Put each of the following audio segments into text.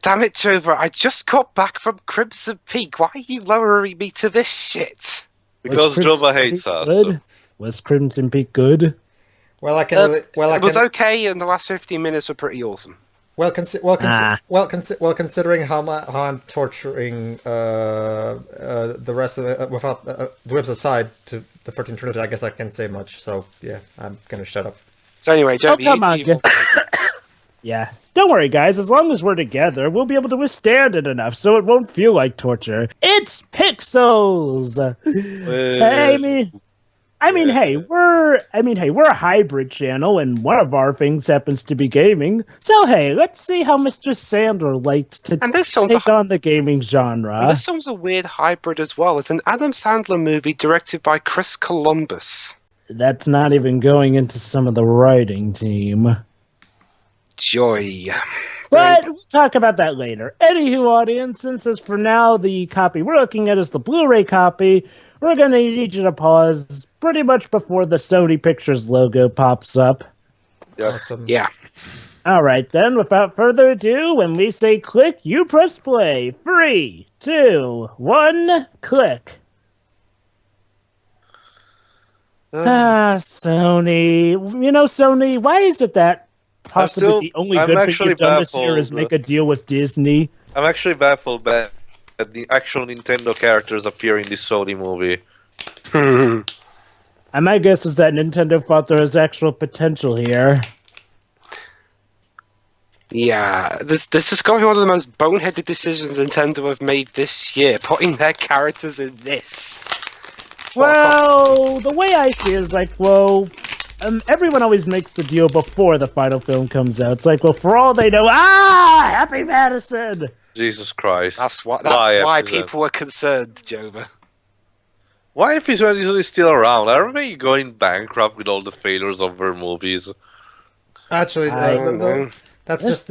Damn it, Jover, I just got back from Crimson Peak. Why are you lowering me to this shit? Because Jova hates us. Good? Was Crimson Peak good? Well, I can. It was okay, and the last 15 minutes were pretty awesome. Considering how I'm torturing the rest of it without the whips aside to the 13 Trinity, I guess I can't say much. So yeah, I'm gonna shut up. So anyway, Joe, come on, yeah. Don't worry, guys. As long as we're together, we'll be able to withstand it enough, so it won't feel like torture. It's Pixels. Hey, we're a hybrid channel, and one of our things happens to be gaming. So hey, let's see how Mr. Sandler likes to take on the gaming genre. And this one's a weird hybrid as well. It's an Adam Sandler movie directed by Chris Columbus. That's not even going into some of the writing team. Joy. But we'll talk about that later. Anywho, audience, since as for now the copy we're looking at is the Blu-ray copy, we're going to need you to pause pretty much before the Sony Pictures logo pops up. Awesome. Yeah. All right, then, without further ado, when we say click, you press play. 3, 2, 1, click. Sony. You know, Sony, why is it that possibly the only good thing you've done this year is make a deal with Disney? I'm actually baffled that the actual Nintendo characters appear in this Sony movie. And my guess is that Nintendo thought there was actual potential here. Yeah, this is going to be one of the most boneheaded decisions Nintendo have made this year, putting their characters in this. Well, the way I see it is like, well, everyone always makes the deal before the final film comes out. It's like, well, for all they know, Happy Madison! Jesus Christ. That's why people were concerned, Jover. Why Episode is still around? Are they going bankrupt with all the failures of their movies? Actually, that's just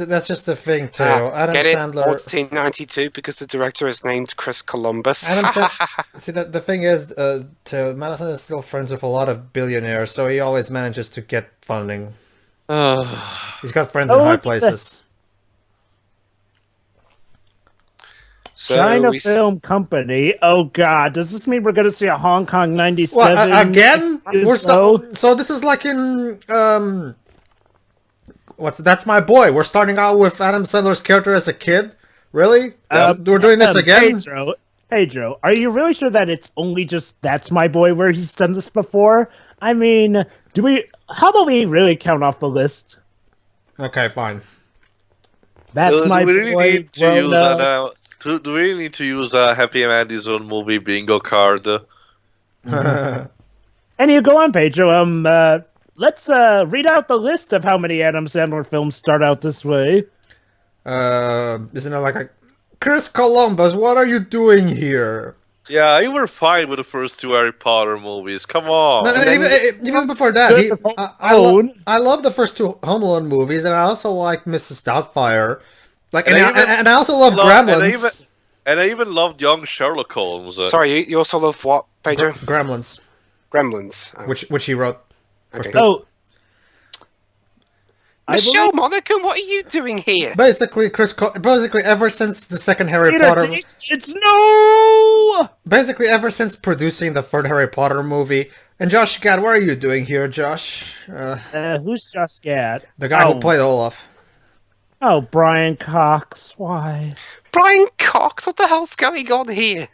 the thing too. Adam Get it? Sandler, 1492, because the director is named Chris Columbus. See, the thing is, Madison is still friends with a lot of billionaires, so he always manages to get funding. He's got friends in high places. So China Film Company. Oh God, does this mean we're going to see a Hong Kong '97 again? So this is like in That's My Boy. We're starting out with Adam Sandler's character as a kid. Really? We're doing this again? Pedro, are you really sure that it's only just That's My Boy where he's done this before? I mean, how about we really count off the list? Okay, fine. That's My Boy. Do we really need to use a Happy Madison movie bingo card? And you go on, Pedro. Let's read out the list of how many Adam Sandler films start out this way. Isn't it like Chris Columbus, what are you doing here? Yeah, you were fine with the first two Harry Potter movies. Come on. No, even before that, I love the first two Home Alone movies, and I also like Mrs. Doubtfire. And I also love Gremlins. And I even loved young Sherlock Holmes. Sorry, you also love what, Pedro? Gremlins. Gremlins. Oh. Which he wrote. Okay. Oh. Michelle Monaghan, what are you doing here? Basically, ever since the second Harry Potter... It's no! Basically, ever since producing the third Harry Potter movie... And Josh Gad, what are you doing here, Josh? Who's Josh Gad? The guy who played Olaf. Oh, Brian Cox. Why? Brian Cox? What the hell's going on here?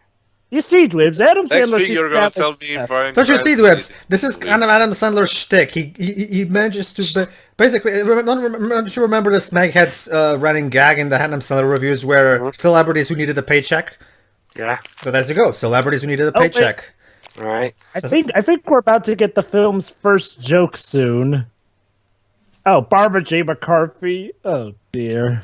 You see, Dwebs, Adam Sandler... you're going to tell me Brian Don't you see, Dwebs? This is kind of Adam Sandler's shtick. He manages to... Basically, don't you remember this Meghead's running gag in the Adam Sandler reviews where celebrities who needed a paycheck? Yeah. So there you go. Celebrities who needed a paycheck. All right. I think we're about to get the film's first joke soon. Oh, Barbara J. McCarthy. Oh, dear.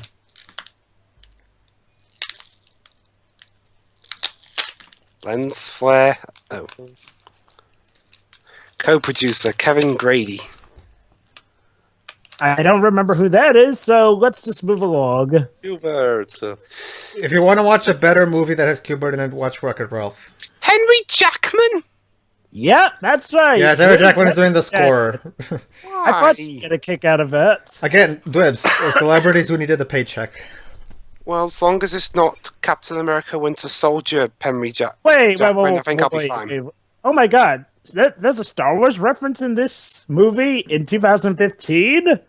Lens flare. Oh. Co-producer Kevin Grady. I don't remember who that is, so let's just move along. Hubert. If you want to watch a better movie that has Hubert in it, watch Wreck-It Ralph. Henry Jackman? Yeah, that's right. Yes, Henry Jackman is doing the score. I thought she'd get a kick out of it. Again, Dwebs, celebrities who needed a paycheck. Well, as long as it's not Captain America Winter Soldier, Henry Jack. Wait, Jackman, I think I'll be wait, fine. wait. Oh my god. There's a Star Wars reference in this movie in 2015?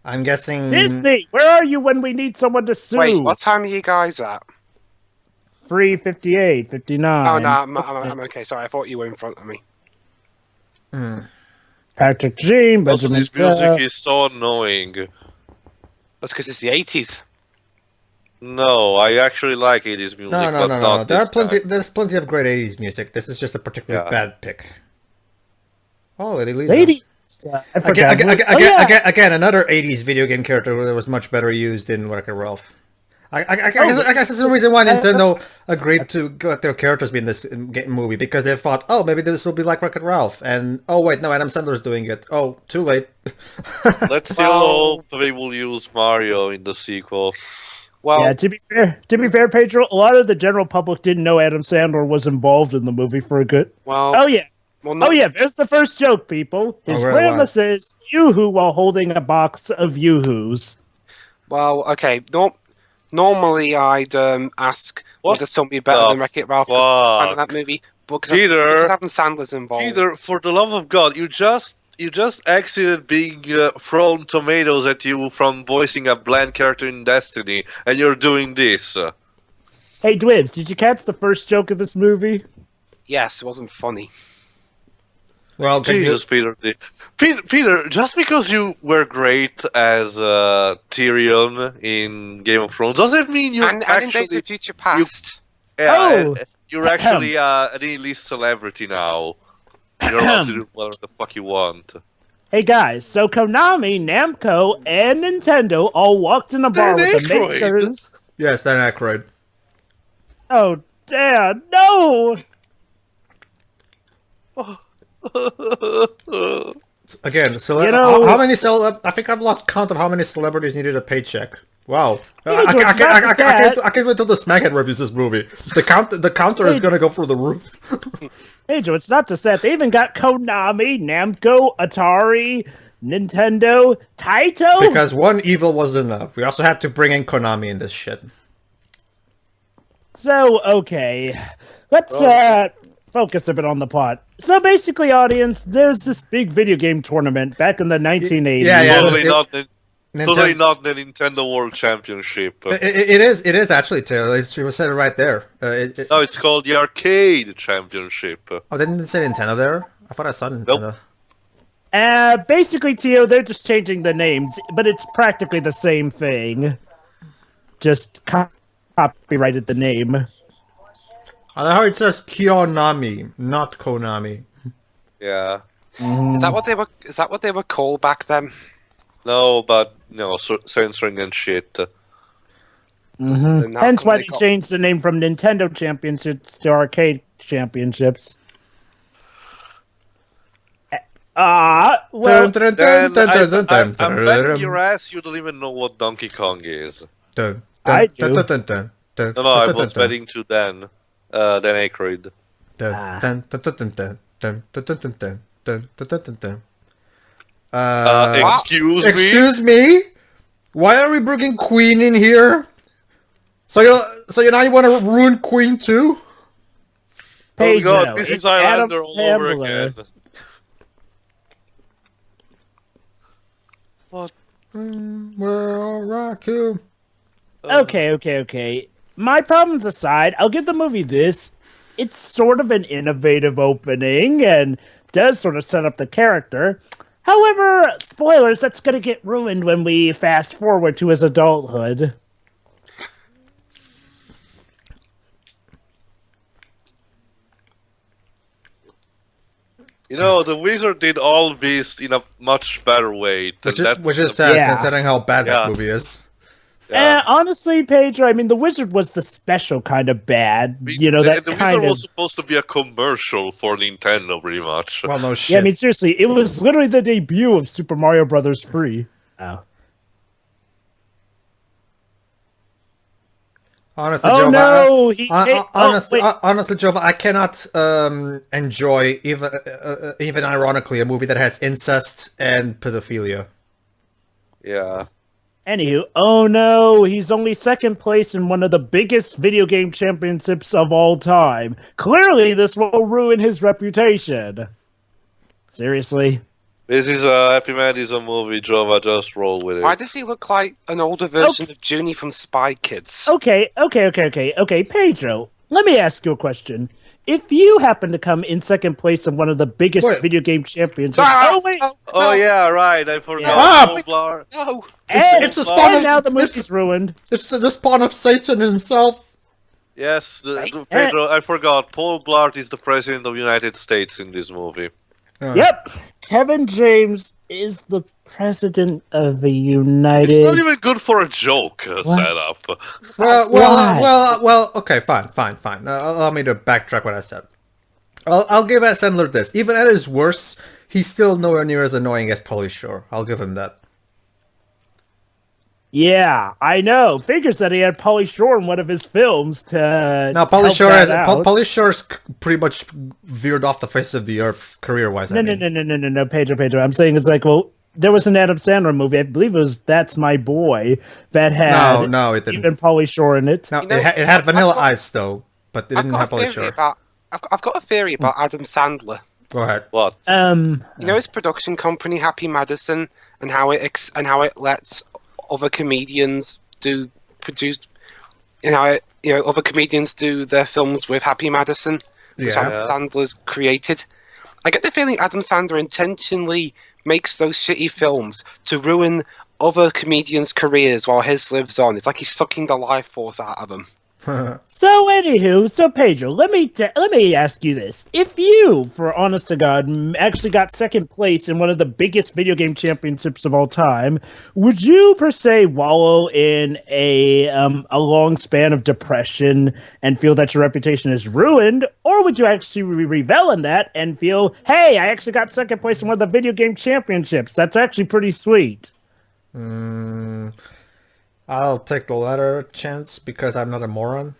I'm guessing Disney, where are you when we need someone to sue? Wait, what time are you guys at? 3:58, 59. Oh, no, I'm okay. Sorry, I thought you were in front of me. Patrick Jean, Also, Benjamin this music is so annoying. That's because it's the 80s. No, I actually like 80s music, no. but not There are this plenty. time. There's plenty of great '80s music. This is just a particularly Yeah. bad pick. Oh, Lady Lisa. Ladies. I forgot. Again, another '80s video game character that was much better used in Wreck-It Ralph. I guess that's the reason why Nintendo agreed to let their characters be in this movie, because they thought, oh, maybe this will be like Wreck-It Ralph, and oh wait, no, Adam Sandler's doing it. Oh, too late. Let's still hope they will use Mario in the sequel. Well, Yeah, to be fair, Pedro, a lot of the general public didn't know Adam Sandler was involved in the movie for a good. well, Oh yeah. well, no, Oh yeah, there's the first joke, people. His really? grandma What? says yoo-hoo while holding a box of yoo-hoos. well, okay. Normally, I'd ask, What does something better than Wreck-It Ralph? 'Cause I'm a fan of that movie. But because Adam Sandler's involved. Peter, for the love of God, you just exited being thrown tomatoes at you from voicing a bland character in Destiny, and you're doing this. Hey, Dwibs, did you catch the first joke of this movie? Yes, it wasn't funny. Well, Jesus, Peter. Peter, just because you were great as Tyrion in Game of Thrones, doesn't mean you're And in Days actually of Future Past. Oh. you're actually an A-list celebrity now. You're allowed to do whatever the fuck you want. Hey guys, so Konami, Namco, and Nintendo all walked in a bar Dan with the Aykroyd. makers. yes, Dan Aykroyd. Oh, Dad, no! Again, so You know- how many I think I've lost count of how many celebrities needed a paycheck. Wow, Yeah, George, not just that. I can't wait till the Smackhead reviews this movie. The counter is gonna go through the roof. Hey Joe, it's not just that. They even got Konami, Namco, Atari, Nintendo, Taito. Because one evil was enough. We also had to bring in Konami in this shit. So, okay. Let's focus a bit on the plot. So basically, audience, there's this big video game tournament back in the 1980s. Yeah. Totally not the Nintendo World Championship. It is actually, Taylor. It was said right there. No, it's called the Arcade Championship. Oh, they didn't say Nintendo there? I thought I saw Nintendo. Nope. Basically, Tio, they're just changing the names, but it's practically the same thing. Just copyrighted the name. I heard it says Kionami, not Konami. Yeah. Is that what they were called back then? No, but censoring and shit. Then how Hence come why they got- changed the name from Nintendo Championships to Arcade Championships. Well, Dan, I'm betting your ass you don't even know what Donkey Kong is. I do. No, I was betting to Dan Aykroyd. Excuse me? Excuse me? Why are we bringing Queen in here? So you now you want to ruin Queen too? Oh Pedro, god, this it's is Highlander Adam all over Sandler. again. What? Well, rock you. Okay. My problems aside, I'll give the movie this. It's sort of an innovative opening and does sort of set up the character. However, spoilers, that's going to get ruined when we fast forward to his adulthood. You know, the Wizard did all this in a much better way. Which is sad, Yeah. considering how bad that Yeah. movie is. Yeah. Honestly, Pedro, I mean, the Wizard was the special kind of bad. You know, that the kind Wizard of... was supposed to be a commercial for Nintendo, pretty much. Well, no shit. Yeah, I mean, seriously, it was literally the debut of Super Mario Brothers 3. Oh. Honestly, Oh, Jova, no! He, honestly, Jova, I cannot enjoy even ironically a movie that has incest and pedophilia. Yeah. Anywho, oh no, he's only second place in one of the biggest video game championships of all time. Clearly, this will ruin his reputation. Seriously? This is a Happy Madison movie, Jova. Just roll with it. Why does he look like an older version of Junie from Spy Kids? Okay, Pedro, let me ask you a question. If you happen to come in second place in one of the biggest video game championships... wait! Oh, yeah, right. I forgot. Yeah. No! It's the spawn of... now the movie's ruined. It's the spawn of Satan himself. Yes, Pedro, I forgot. Paul Blart is the president of the United States in this movie. Yep, Kevin James is the president of the United... It's not even good for a joke setup. Well, okay, fine. Allow me to backtrack what I said. I'll give Sandler this. Even at his worst, he's still nowhere near as annoying as Pauly Shore. I'll give him that. Yeah, I know. Figures that he had Pauly Shore in one of his films to. Now, Pauly Shore's pretty much veered off the face of the earth career-wise. No, Pedro. I'm saying it's like, well, there was an Adam Sandler movie. I believe it was That's My Boy that had no, it didn't. even Pauly Shore in it. No, it had Vanilla Ice though, but it didn't have Pauly Shore. I've got a theory about Adam Sandler. Go ahead. What? You know his production company, Happy Madison, and how it lets other comedians other comedians do their films with Happy Madison, which Adam Sandler's created. I get the feeling Adam Sandler intentionally makes those shitty films to ruin other comedians' careers while his lives on. It's like he's sucking the life force out of them. So Pedro, let me ask you this: if you, for honest to God, actually got second place in one of the biggest video game championships of all time, would you per se wallow in a long span of depression and feel that your reputation is ruined, or would you actually revel in that and feel, hey, I actually got second place in one of the video game championships? That's actually pretty sweet. I'll take the latter chance because I'm not a moron.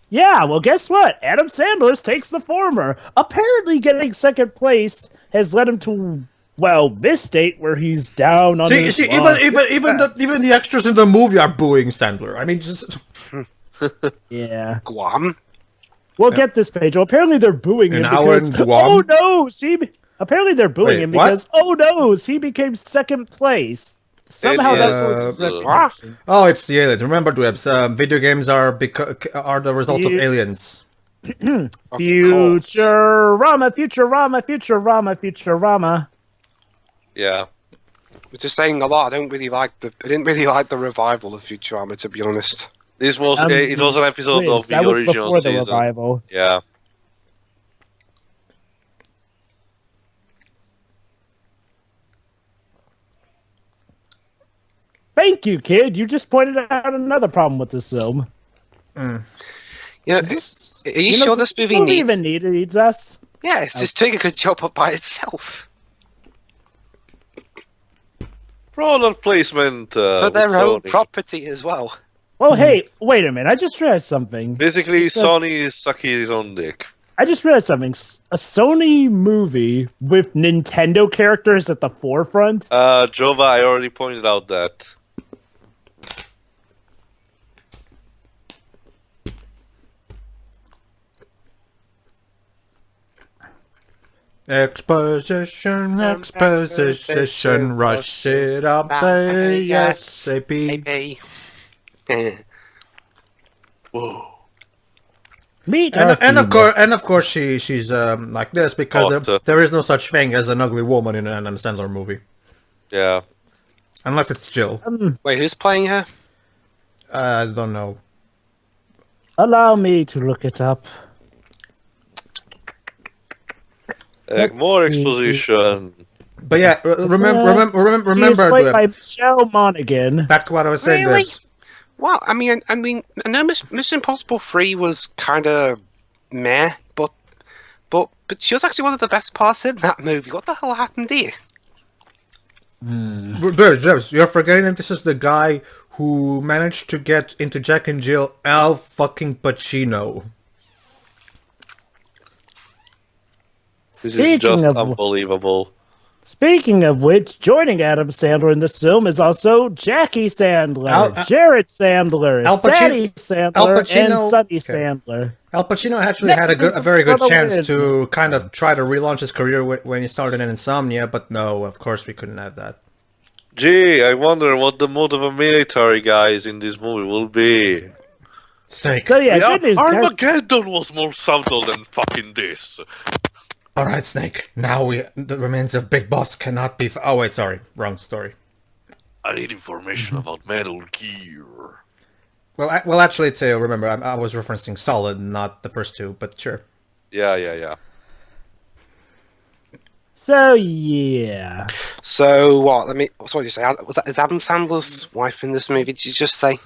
Yeah, well, guess what? Adam Sandler takes the former. Apparently, getting second place has led him to, well, this state where he's down on his luck. Even the extras in the movie are booing Sandler. I mean, just yeah. Guam? Well, get this, Pedro. Apparently, they're booing him because, oh no, apparently they're booing him because, oh no, he became second place. Somehow that's it's the aliens. Remember, Dwebs, video games are the result of aliens. Futurama. Yeah. Which is saying a lot. I didn't really like the revival of Futurama, to be honest. This was it was an episode of the original before season. The revival. Yeah. Thank you, kid. You just pointed out another problem with this film. Yeah, are you sure this movie even needs us? Yeah, it's just doing a good job by itself. Product placement for their own property as well. Well, hey, wait a minute. I just realized something. Basically, Sony is sucking his own dick. I just realized something. A Sony movie with Nintendo characters at the forefront. Jova, I already pointed out that. Exposition, rush it up the ASAP. Whoa. And of course, she's like this because there is no such thing as an ugly woman in an Adam Sandler movie. Yeah. Unless it's Jill. Wait, who's playing her? I don't know. Allow me to look it up. More exposition. But yeah, remember. She was played by Michelle Monaghan. Back to what I was saying. Really? Well, I mean, I know Mission Impossible 3 was kind of meh, but she was actually one of the best parts in that movie. What the hell happened here? You're forgetting that this is the guy who managed to get into Jack and Jill, Al fucking Pacino. This is just unbelievable. Speaking of which, joining Adam Sandler in this film is also Jackie Sandler, Jared Sandler, Sadie Sandler, and Sonny Sandler. Al Pacino actually had a very good chance to kind of try to relaunch his career when he started in Insomnia, but no, of course we couldn't have that. Gee, I wonder what the mood of a military guys in this movie will be. Snake. So yeah, good news, Armageddon was more subtle than fucking this. Alright, Snake. Now the remains of Big Boss cannot be... Oh, wait, sorry. Wrong story. I need information about Metal Gear. Well, actually, too, remember, I was referencing Solid, not the first two, but sure. Yeah. So, yeah. So, what? What did you say? Is Adam Sandler's wife in this movie, did you just say?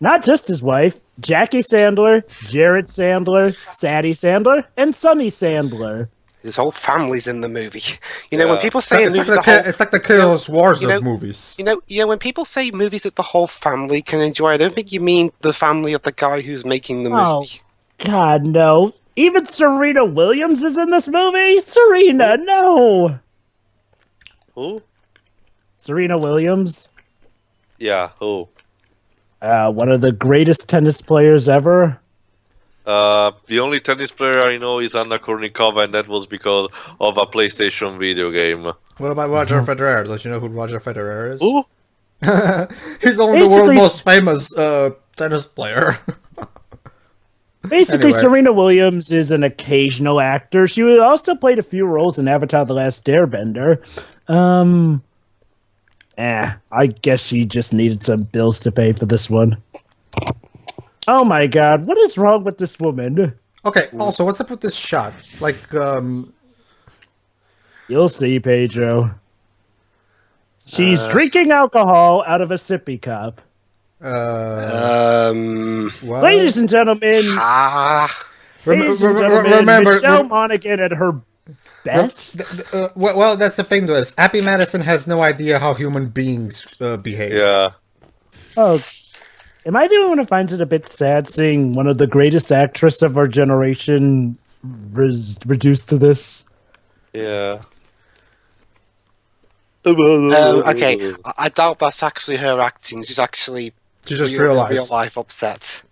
Not just his wife, Jackie Sandler, Jared Sandler, Sadie Sandler, and Sonny Sandler. His whole family's in the movie. You know, when people say it's like the Chaos Wars of movies. You know, when people say movies that the whole family can enjoy, I don't think you mean the family of the guy who's making the movie. Oh, God, no. Even Serena Williams is in this movie? Serena, no! Who? Serena Williams? Yeah, who? One of the greatest tennis players ever. The only tennis player I know is Anna Kournikova, and that was because of a PlayStation video game. What about Roger Federer? Don't you know who Roger Federer is? Who? He's only the world's most famous tennis player. Basically, anyway. Serena Williams is an occasional actor. She also played a few roles in Avatar: The Last Airbender. I guess she just needed some bills to pay for this one. Oh my God, what is wrong with this woman? Okay, also, what's up with this shot? Like, You'll see, Pedro. She's drinking alcohol out of a sippy cup. Ladies and gentlemen, remember, Michelle Monaghan at her best. Well, that's the thing, though. Happy Madison has no idea how human beings behave. Yeah. Oh, am I the only one who finds it a bit sad seeing one of the greatest actresses of our generation reduced to this? Yeah. Okay, I doubt that's actually her acting. She's just real life upset.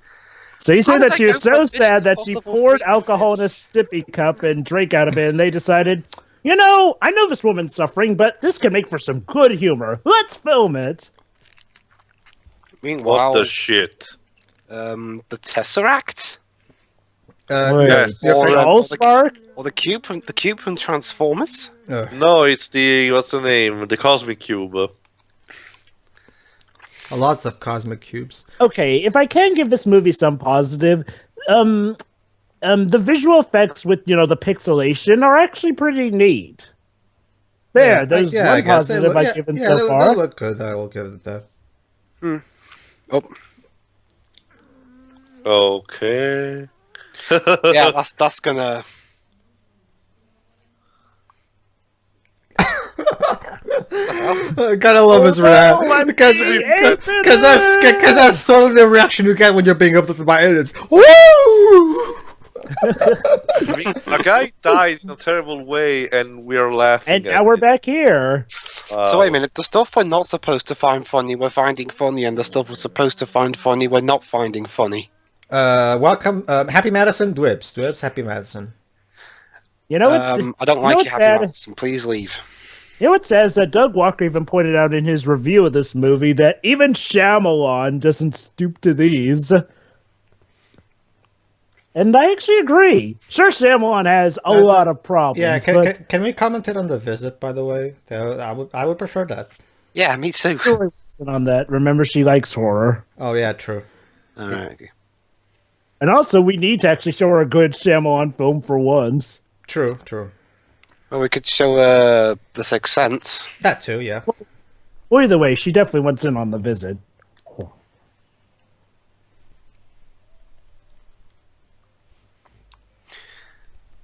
So you say that she was so sad that she poured alcohol in a sippy cup and drank out of it, and they decided, I know this woman's suffering, but this can make for some good humor. Let's film it. Meanwhile, what the shit? The Tesseract? Yes. Or the cube from Transformers? No, it's what's the name? The Cosmic Cube. Lots of cosmic cubes. Okay, if I can give this movie some positive, the visual effects with, the pixelation are actually pretty neat. There's one positive I've given so far. They look good, I will give it that. Oh. Okay. Yeah, that's gonna... I kind of love his reaction because that's totally the reaction you get when you're being uplifted by aliens. Woo! A guy died in a terrible way, and we are laughing. And now we're back here. So wait a minute. The stuff we're not supposed to find funny, we're finding funny, and the stuff we're supposed to find funny, we're not finding funny. Welcome, Happy Madison. Dwebs, Happy Madison. I don't like you, Happy Madison. Please leave. It says that Doug Walker even pointed out in his review of this movie that even Shyamalan doesn't stoop to these. And I actually agree. Sure, Shyamalan has a lot of problems. Yeah, can we comment on The Visit, by the way? I would prefer that. Yeah, me too. On that. Remember, she likes horror. Oh, yeah, true. All right. And also, we need to actually show her a good Shyamalan film for once. True. Well, we could show The Sixth Sense. That too, yeah. Well, either way, she definitely went in on The Visit.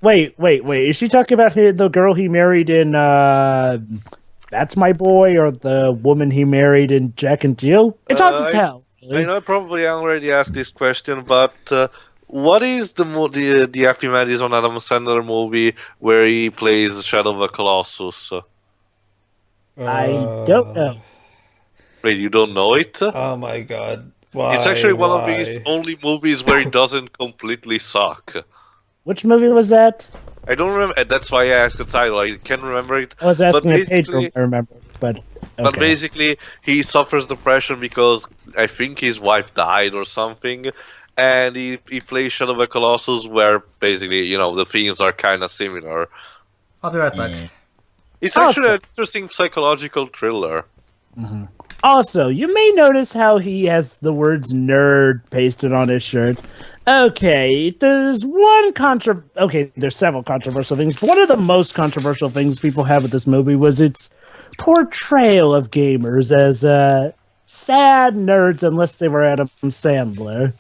Wait. Is she talking about the girl he married in That's My Boy, or the woman he married in Jack and Jill? It's hard to tell. I know I probably already asked this question, but what is the Happy Madison Adam Sandler movie where he plays Shadow of the Colossus? I don't know. Wait, you don't know it? Oh my god. Why? It's actually one of these Why? only movies where it doesn't completely suck. Which movie was that? I don't remember, and that's why I asked the title. I can't remember it. I was asking but a patron, I remember, but But okay. basically, he suffers depression because I think his wife died or something, and he plays Shadow of the Colossus, where basically, the themes are kind of similar. I'll be right back. It's actually an interesting psychological thriller. Also, you may notice how he has the words nerd pasted on his shirt. Okay, there's there's several controversial things. One of the most controversial things people have with this movie was its portrayal of gamers as sad nerds unless they were Adam Sandler.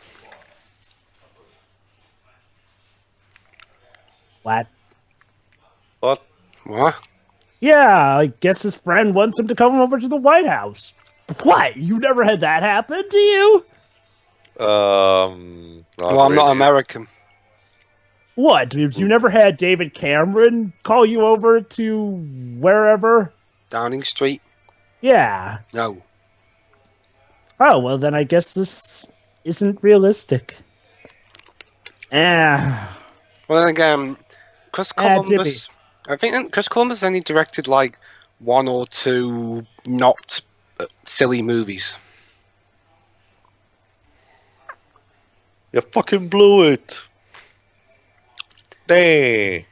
What? What? Yeah, I guess his friend wants him to come over to the White House. What? You never had that happen to you? I'm not American. What? You never had David Cameron call you over to wherever? Downing Street? Yeah. No. Oh, well then I guess this isn't realistic. Well then again, Chris Columbus... I think Chris Columbus only directed like one or two not silly movies. You fucking blew it. Hey.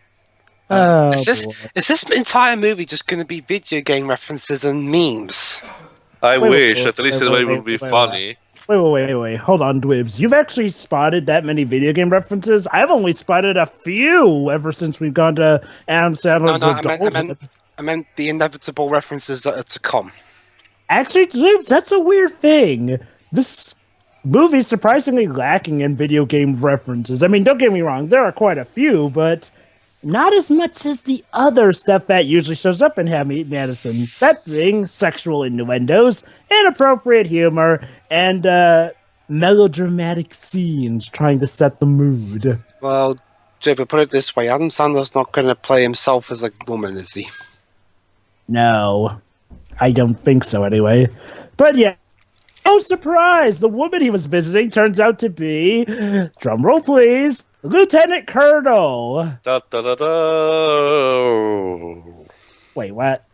Is this entire movie just going to be video game references and memes? I wish. At least it would be funny. Wait. Hold on, Dwibs. You've actually spotted that many video game references? I've only spotted a few ever since we've gone to Adam Sandler's I meant the inevitable references that are to come. Actually, Dwibs, that's a weird thing. This movie's surprisingly lacking in video game references. I mean, don't get me wrong, there are quite a few, but not as much as the other stuff that usually shows up in Happy Madison. That being sexual innuendos, inappropriate humor, and melodramatic scenes trying to set the mood. Well, Jibber, put it this way, Adam Sandler's not going to play himself as a woman, is he? No, I don't think so anyway. But yeah, oh surprise! The woman he was visiting turns out to be, drumroll please, Lieutenant Colonel. Da, da, da, da. Wait, what?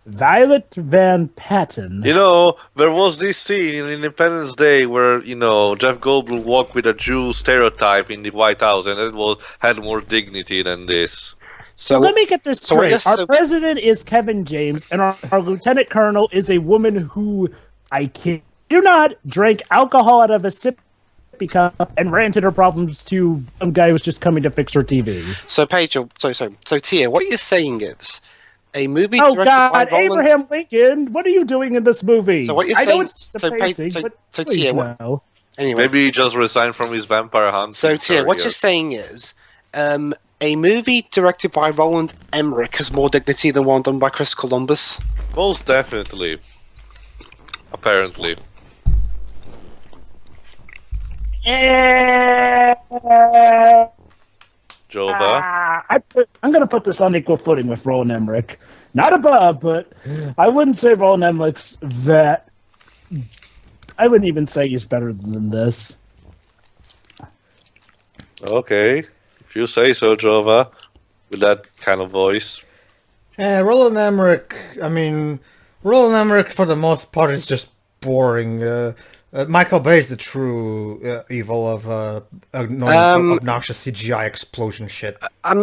Violet Van Patten. There was this scene in Independence Day where, Jeff Goldblum walked with a Jew stereotype in the White House, and it had more dignity than this. So let me get this straight. Our president is Kevin James, and our lieutenant colonel is a woman who, I kid you not, drank alcohol out of a sippy cup and ranted her problems to some guy who was just coming to fix her TV. So, Paige, so Tia, what you're saying is a movie. Oh God, Abraham Lincoln! What are you doing in this movie? So what you're saying? I know it's just a painting, but Tia, no. Anyway, maybe he just resigned from his vampire hunt. So Tia, what you're saying is, a movie directed by Roland Emmerich has more dignity than one done by Chris Columbus. Most definitely. Apparently. Jova? I'm going to put this on equal footing with Roland Emmerich. Not above, but I wouldn't say Roland Emmerich's that. I wouldn't even say he's better than this. Okay. If you say so, Jova. With that kind of voice. Roland Emmerich, Roland Emmerich for the most part is just boring. Michael Bay is the true evil of obnoxious CGI explosion shit. I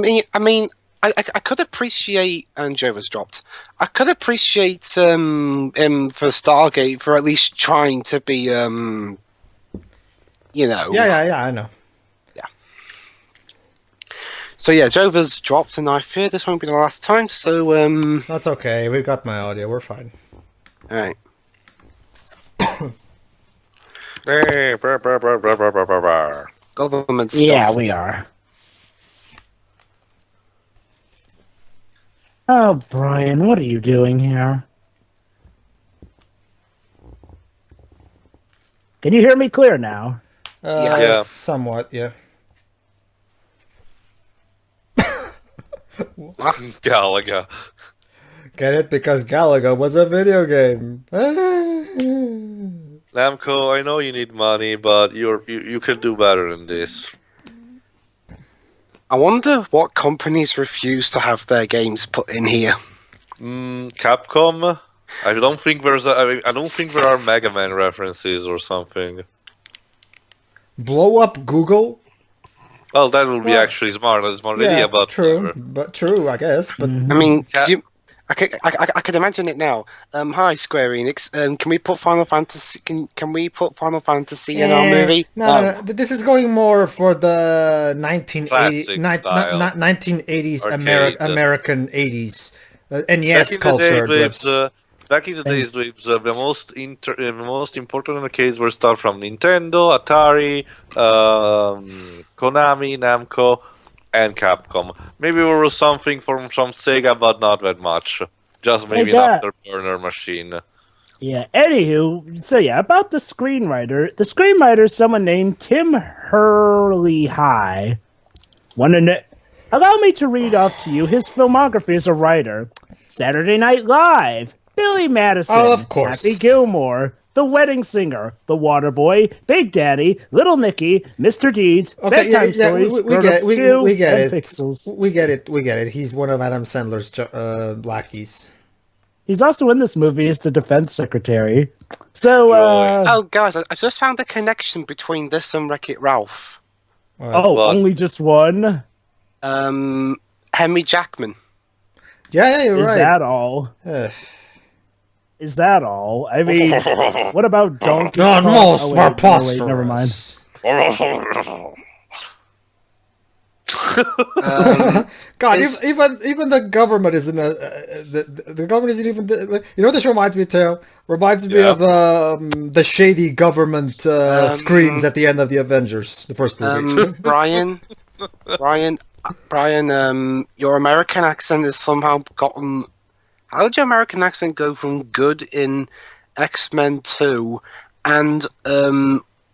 could appreciate, and Jova's dropped. I could appreciate him for Stargate for at least trying to be, Yeah, I know. Yeah. So yeah, Jova's dropped, and I fear this won't be the last time. So that's okay. We got my audio. We're fine. All right. Government stuff. Yeah, we are. Oh, Brian, what are you doing here? Can you hear me clear now? Yeah. Somewhat, yeah. Galaga. Get it? Because Galaga was a video game. Namco, I know you need money, but you can do better than this. I wonder what companies refuse to have their games put in here. Capcom. I don't think I don't think there are Mega Man references or something. Blow up Google? Well, that would be actually smart. That's a smart idea, but true. But true, I guess. But I mean, I can imagine it now. Hi, Square Enix. Can we put Final Fantasy? Can we put Final Fantasy in our movie? No. This is going more for the 1980s American 80s NES culture. Back in the days, the most important arcades were stuff from Nintendo, Atari, Konami, Namco, and Capcom. Maybe there was something from Sega, but not that much. Just maybe an afterburner machine. Yeah, anywho, so yeah, about the screenwriter. The screenwriter is someone named Tim Hurley High. Allow me to read off to you his filmography as a writer. Saturday Night Live, Billy Madison, oh, of course. Happy Gilmore, The Wedding Singer, The Waterboy, Big Daddy, Little Nicky, Mr. Deeds, Bedtime Stories, we get it. Pixels. We get it. He's one of Adam Sandler's lackeys. He's also in this movie as the defense secretary. So, oh, guys, I just found a connection between this and Wreck-It Ralph. Only just one? Henry Jackman. Yeah, you're right. Is that all? Is that all? I mean, what about Donkey Kong? Most preposterous. Never mind. God, even the government isn't the government isn't even. You know what this reminds me to? Reminds me of the shady government screens at the end of the Avengers, the first movie. Brian, your American accent has somehow gotten. How did your American accent go from good in X-Men 2 and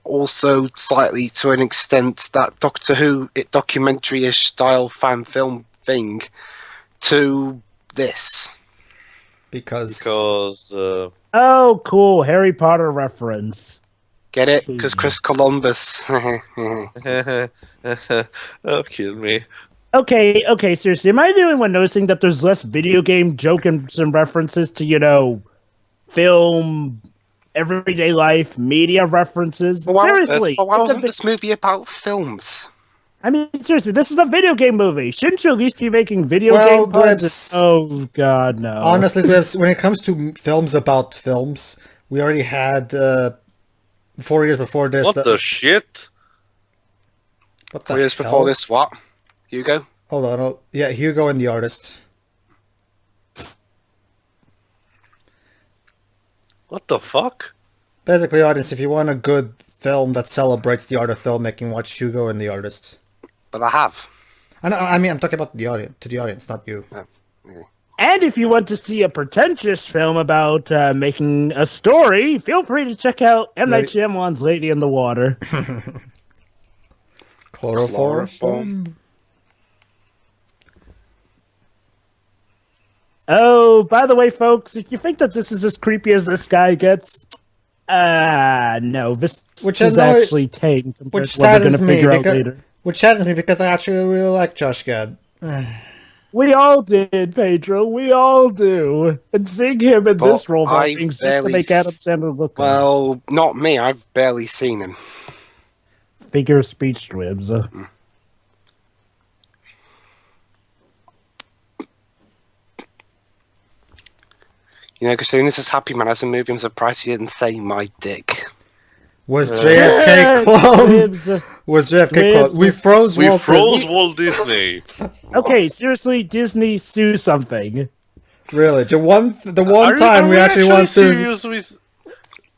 also slightly to an extent that Doctor Who documentary-ish style fan film thing to this? Because oh, cool, Harry Potter reference. Get it? Because Chris Columbus. Oh, kill me. Okay, seriously, am I the only one noticing that there's less video game jokes and references to, film, everyday life, media references? Seriously! Why wasn't this movie about films? I mean, seriously, this is a video game movie. Shouldn't you at least be making video game puns? Oh, God, no. Honestly, when it comes to films about films, we already had 4 years before this. What the shit? What the 4 years before this, what? Hugo? Hold on. Yeah, Hugo and the artist. What the fuck? Basically, audience, if you want a good film that celebrates the art of filmmaking, watch Hugo and the artist. But I have. I mean, I'm talking about the audience, not you. Oh, okay. And if you want to see a pretentious film about making a story, feel free to check out M. Night Shyamalan's Lady in the Water. Chloroform. Oh, by the way, folks, if you think that this is as creepy as this guy gets, no, this is actually tame compared to what we're going to figure out later. Which saddens me because I actually really like Josh Gad. We all did, Pedro. We all do. And seeing him in this role means just to make Adam Sandler look good. Well, not me. I've barely seen him. Figure of speech twibs. Considering this is Happy Madison movie, I'm surprised he didn't say my dick. Was JFK cloned? Was JFK cloned? We froze Walt Disney. Okay, seriously, Disney, sue something. Really? The one time we actually want to...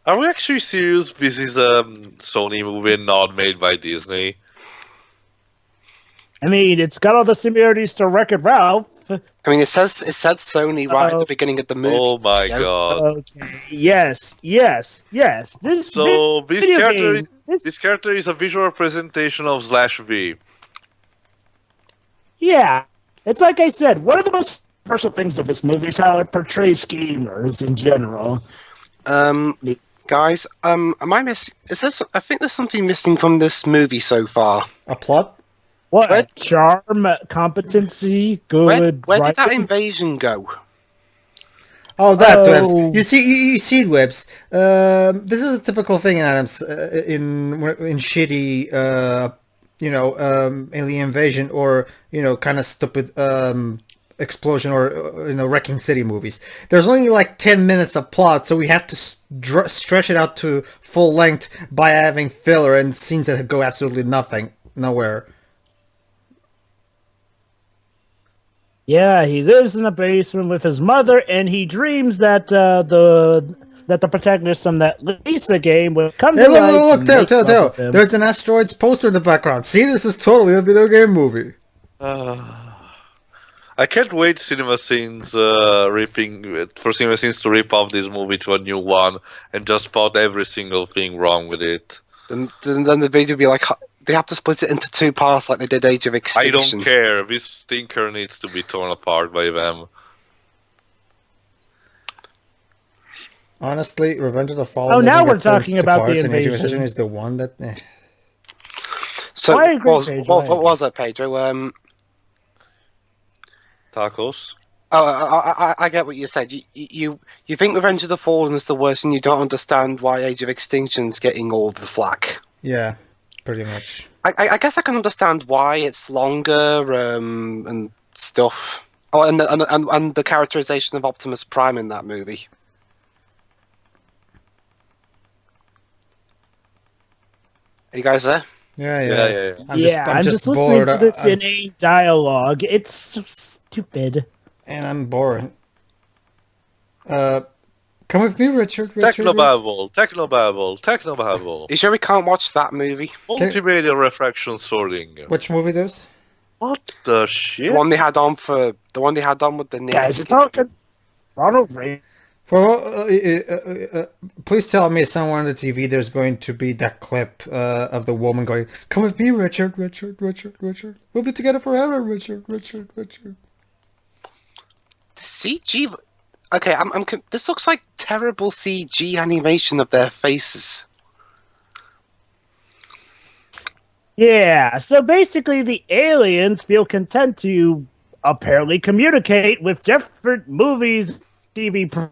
Are we actually serious? This is a Sony movie not made by Disney. I mean, it's got all the similarities to Wreck-It Ralph. I mean, it said Sony right at the beginning of the movie. Oh my god! Okay. Yes. This character is a visual representation of /V. Yeah, it's like I said, one of the most controversial things of this movie is how it portrays gamers in general. Guys, am I missing? I think there's something missing from this movie so far. A plot? What? Charm, competency, good. Where did that invasion go? Oh, that Webs. You see, Webs. This is a typical thing in Adams in shitty, alien invasion or kind of stupid explosion or wrecking city movies. There's only like 10 minutes of plot, so we have to stretch it out to full length by having filler and scenes that go absolutely nowhere. Yeah, he lives in a basement with his mother, and he dreams that the protagonist from that Lisa game will come to life. Look, Teo. There's an asteroids poster in the background. See, this is totally a video game movie. I can't wait for Cinema Sins to rip off this movie to a new one and just spot every single thing wrong with it. Then the video will be like, they have to split it into 2 parts like they did Age of Extinction. I don't care. This stinker needs to be torn apart by them. Honestly, Revenge of the Fallen. Oh, now we're talking about the invasion. Is the one that. So what was that, Pedro? Tacos. Oh, I get what you said. You think Revenge of the Fallen is the worst, and you don't understand why Age of Extinction's getting all the flack. Yeah, pretty much. I guess I can understand why it's longer and stuff. Oh, and the characterization of Optimus Prime in that movie. Are you guys there? Yeah. I'm just listening to this inane dialogue. It's so stupid. And I'm bored. Come with me, Richard. Technobabble. You sure we can't watch that movie? Multimedia refraction sorting. Which movie does? What the shit? The one they had on with the guys, it's talking. Ronald Reagan. Well, please tell me somewhere on the TV there's going to be that clip of the woman going, "Come with me, Richard. We'll be together forever, Richard." The CG. Okay, this looks like terrible CG animation of their faces. Yeah, so basically the aliens feel content to apparently communicate with different movies, TV programs.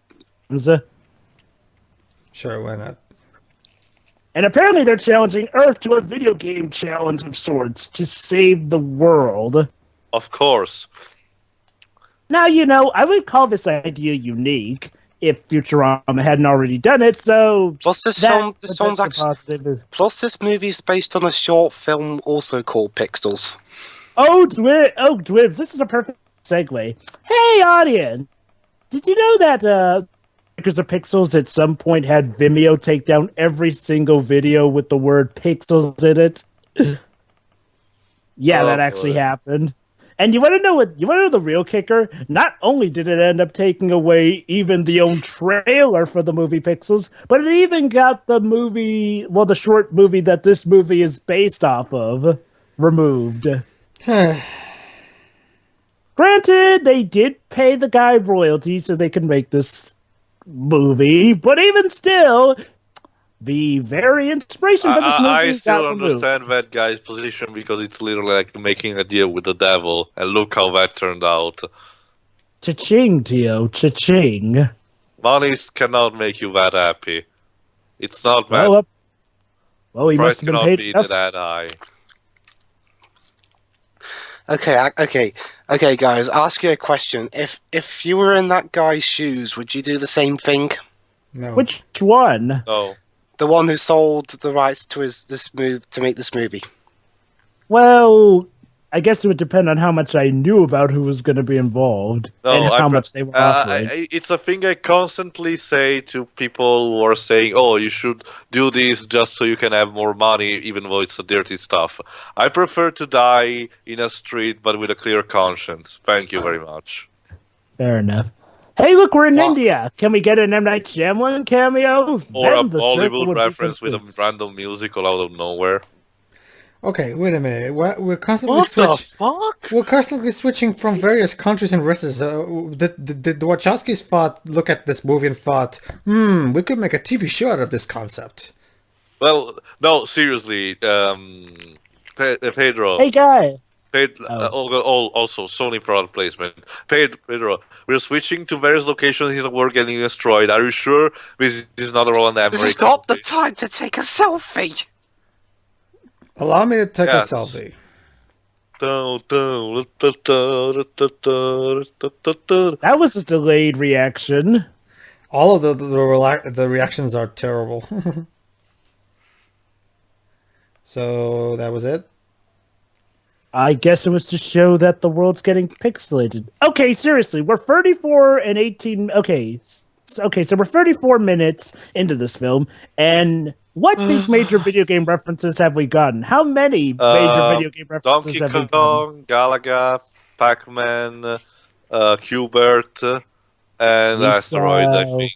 Sure, why not? And apparently they're challenging Earth to a video game challenge of sorts to save the world. Of course. Now, I would call this idea unique if Futurama hadn't already done it, so... Plus this movie is based on a short film also called Pixels. Oh, Dwibs, this is a perfect segue. Hey, audience! Did you know that, Makers of Pixels at some point had Vimeo take down every single video with the word Pixels in it? Yeah, that actually happened. And you want to know the real kicker? Not only did it end up taking away even the own trailer for the movie Pixels, but it even got the short movie that this movie is based off of, removed. Granted, they did pay the guy royalties so they could make this movie, but even still, the very inspiration for this movie I still understand that guy's position because it's literally like making a deal with the devil, and look how that turned out. Cha-ching, Tio, cha-ching. Money cannot make you that happy. It's not that. Well, he must have been paid enough. That high. Okay, guys. I'll ask you a question. If you were in that guy's shoes, would you do the same thing? No. Which one? No. The one who sold the rights to make this movie. Well, I guess it would depend on how much I knew about who was going to be involved and how much they were offering. It's a thing I constantly say to people who are saying, "Oh, you should do this just so you can have more money, even though it's a dirty stuff." I prefer to die in a street, but with a clear conscience. Thank you very much. Fair enough. Hey, look, we're in India. Can we get an M. Night Shyamalan cameo? Or a Bollywood reference with a random musical out of nowhere. Okay, wait a minute. We're constantly What the fuck? We're constantly switching from various countries and races. Did the Wachowskis look at this movie and thought, we could make a TV show out of this concept? Well, no, seriously, Pedro. Hey, guy. Also, Sony product placement. Pedro, we're switching to various locations in the world getting destroyed. Are you sure this is not a Roland Emmerich? This is not the time to take a selfie. Allow me to take a selfie. That was a delayed reaction. All of the reactions are terrible. So that was it? I guess it was to show that the world's getting pixelated. Okay, seriously, we're 34 and 18. Okay, so we're 34 minutes into this film, and what big major video game references have we gotten? How many major video game references have we gotten? Donkey Kong, Galaga, Pac-Man, Qbert, and Lisa, Asteroid, I think.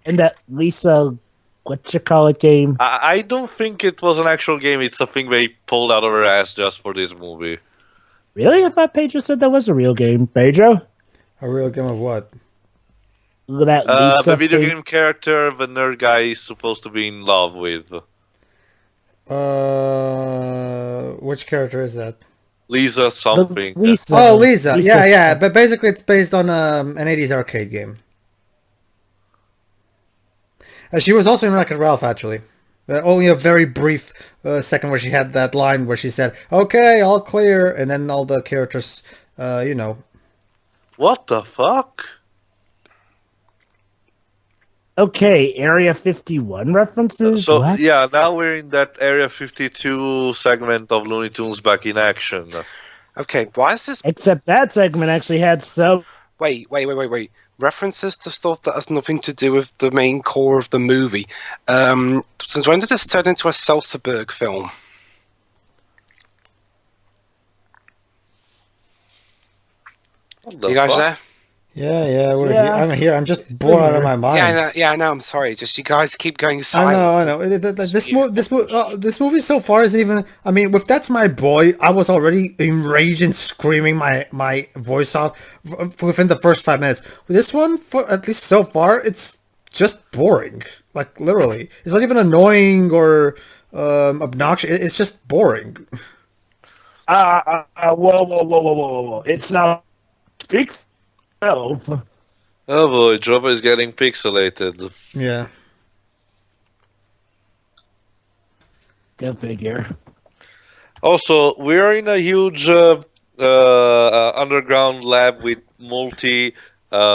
And that Lisa, what-you-call-it game? I don't think it was an actual game. It's a thing they pulled out of her ass just for this movie. Really? I thought Pedro said that was a real game. Pedro? A real game of what? That Lisa the video game character the nerd guy is supposed to be in love with. Which character is that? Lisa something. Lisa. Oh, Lisa. Yeah. But basically, it's based on an 80s arcade game. She was also in Wreck-It Ralph, actually. Only a very brief second where she had that line where she said, "Okay, all clear," and then all the characters, What the fuck? Okay, Area 51 references? So, What? yeah, now we're in that Area 52 segment of Looney Tunes back in action. Okay, why is this... Except that segment actually had some... Wait. References to stuff that has nothing to do with the main core of the movie. Since when did this turn into a Salzburg film? You guys there? Yeah, we're here. I'm here. I'm just bored out of my mind. Yeah, I know. I'm sorry. Just you guys keep going silent. I know. This movie so far isn't even. I mean, with "That's My Boy," I was already enraged and screaming my voice out within the first 5 minutes. With this one, for at least so far, it's just boring. Like literally, it's not even annoying or obnoxious. It's just boring. Whoa. It's not. Speak. Oh boy, Dropper is getting pixelated. Yeah. Go figure. Also, we're in a huge underground lab with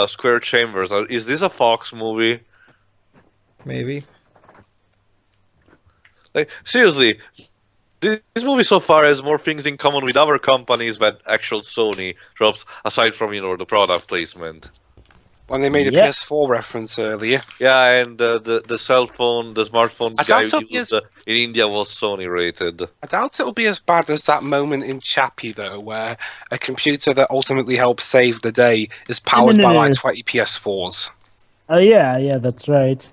square chambers. Is this a Fox movie? Maybe. Like, seriously, this movie so far has more things in common with other companies that actual Sony drops, aside from, the product placement. When they made a PS4 reference earlier. Yeah, and the smartphone guy used in India was Sony rated. I doubt it'll be as bad as that moment in Chappie, though, where a computer that ultimately helps save the day is powered by like 20 PS4s. Oh, yeah, that's right.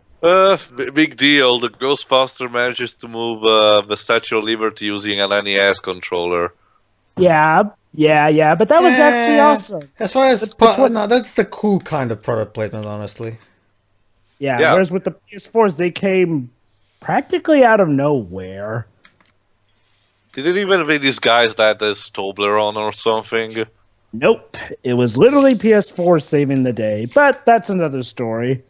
Big deal. The Ghostbuster manages to move the Statue of Liberty using an NES controller. Yeah, but that was actually awesome. As far as that's the cool kind of product placement, honestly. Yeah, whereas with the PS4s, they came practically out of nowhere. Did it even be these guys that there's Toblerone or something? Nope. It was literally PS4 saving the day, but that's another story.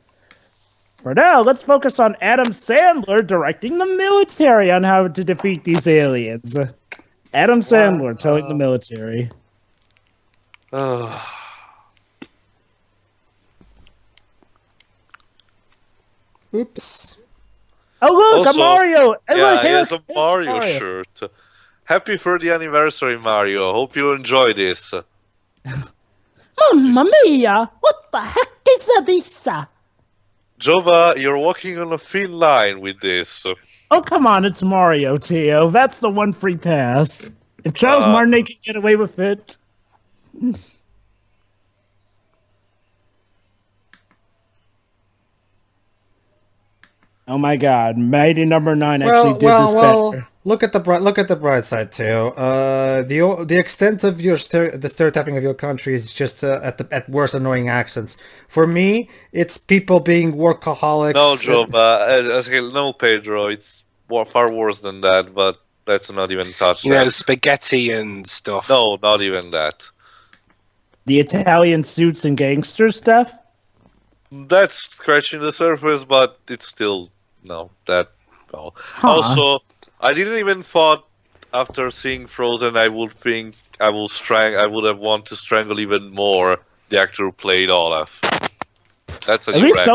For now, let's focus on Adam Sandler directing the military on how to defeat these aliens. Adam Sandler telling the military. Oops. Oh, look, Also, a Mario! Hey, look, he has a it's Mario shirt. Happy 30th anniversary, Mario. Hope you enjoy this. Mamma mia! What the heck is this? Jova, you're walking on a thin line with this. Oh, come on, it's Mario, Tio. That's the one free pass. If Charles Martinet can get away with it. Oh my god, Mighty Number 9 actually did this better. look at the bright side too. The extent of the stereotyping of your country is just at worst annoying accents. For me, it's people being workaholics. No, Job. No, Pedro. It's far worse than that. But let's not even touch that. You know, spaghetti and stuff. No, not even that. The Italian suits and gangster stuff? That's scratching the surface, but it's still no. That no. Huh. Also, I didn't even thought after seeing Frozen, I would think I would have wanted to strangle even more the actor who played Olaf. That's At least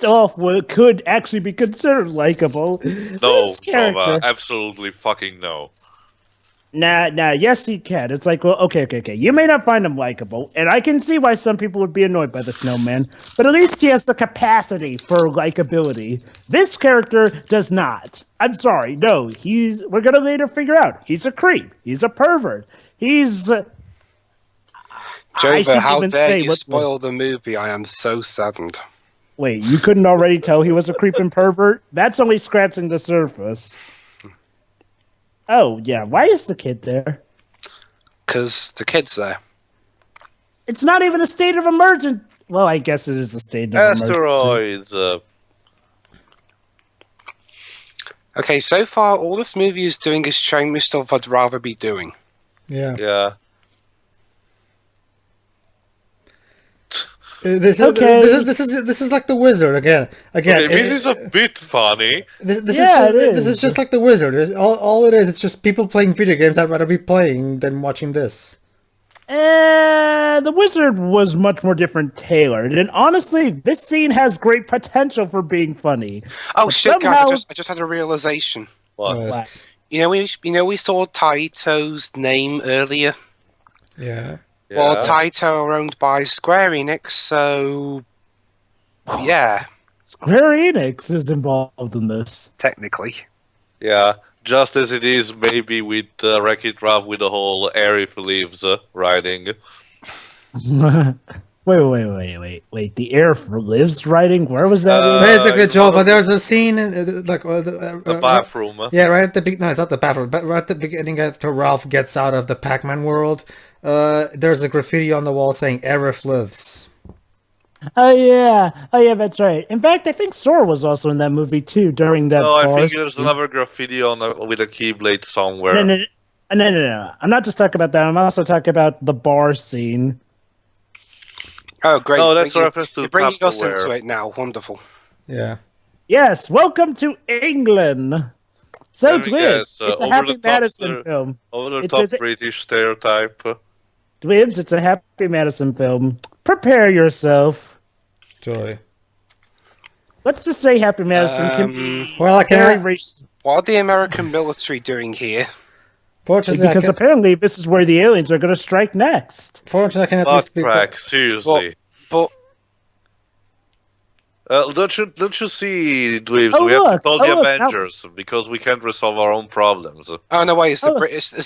Olaf could actually be considered likable. No, This character. Nova, absolutely fucking no. Nah, yes he can. It's like, well, okay. You may not find him likable, and I can see why some people would be annoyed by the snowman, but at least he has the capacity for likability. This character does not. I'm sorry, no, we're gonna later figure out, he's a creep, he's a pervert, he's... Jover, how dare you spoil the movie? I am so saddened. Wait, you couldn't already tell he was a creep and pervert? That's only scratching the surface. Oh, yeah. Why is the kid there? Because the kid's there. It's not even a state of emergency. Well, I guess it is a state of emergency. Asteroids. Okay, so far, all this movie is doing is showing me stuff I'd rather be doing. Yeah. This is like the Wizard again. Okay, this is a bit funny. This is just like the Wizard. All it is, it's just people playing video games I'd rather be playing than watching this. The Wizard was much more different tailored, and honestly, this scene has great potential for being funny. Oh but shit, somehow... guys! I just had a realization. What? You know, we saw Taito's name earlier. Yeah. Well, Taito are owned by Square Enix, so yeah. Square Enix is involved in this. Technically. Yeah, just as it is maybe with Wreck-It Ralph with the whole Arif Lives riding. Wait. The Air Lives riding? Where was that? Basically, Joe, but there's a scene in the bathroom. Yeah, right at the beginning. No, it's not the bathroom, but right at the beginning, after Ralph gets out of the Pac-Man world, there's a graffiti on the wall saying "Arif lives." Oh yeah, that's right. In fact, I think Sora was also in that movie too during that. No, I think there's another graffiti with a Keyblade somewhere. No. I'm not just talking about that. I'm also talking about the bar scene. Oh, great! No, that's a reference to you're bringing us Tupperware. into it now. Wonderful. Yeah. Yes, welcome to England. So, Dwibs, it's a Happy Madison film. Over the top British stereotype. Dwibs, it's a Happy Madison film. Prepare yourself. Joy. Let's just say Happy Madison can be what are the American military doing here? Fortunately, because apparently this is where the aliens are going to strike next. Fortunately, I can at least be... seriously. But don't you see, Dweebs? We have to call the Avengers because we can't resolve our own problems. Oh no, wait! It's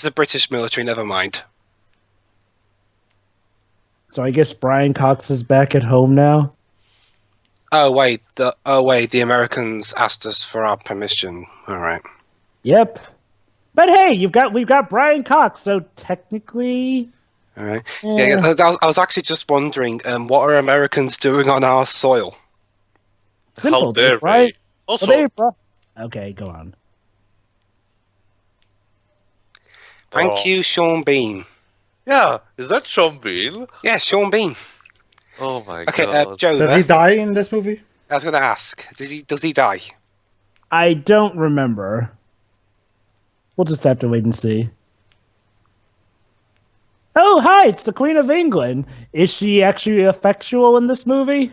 the British military. Never mind. So I guess Brian Cox is back at home now. Oh wait, the Americans asked us for our permission. All right. Yep. But hey, we've got Brian Cox, so technically. All right. Yeah, I was actually just wondering, what are Americans doing on our soil? Simple, how dare right? they? Also, okay, go on. Thank you, Sean Bean. Yeah, is that Sean Bean? Yeah, Sean Bean. Oh my god. Okay, Joe. Does he die in this movie? I was going to ask. Does he die? I don't remember. We'll just have to wait and see. Oh, hi! It's the Queen of England. Is she actually effectual in this movie?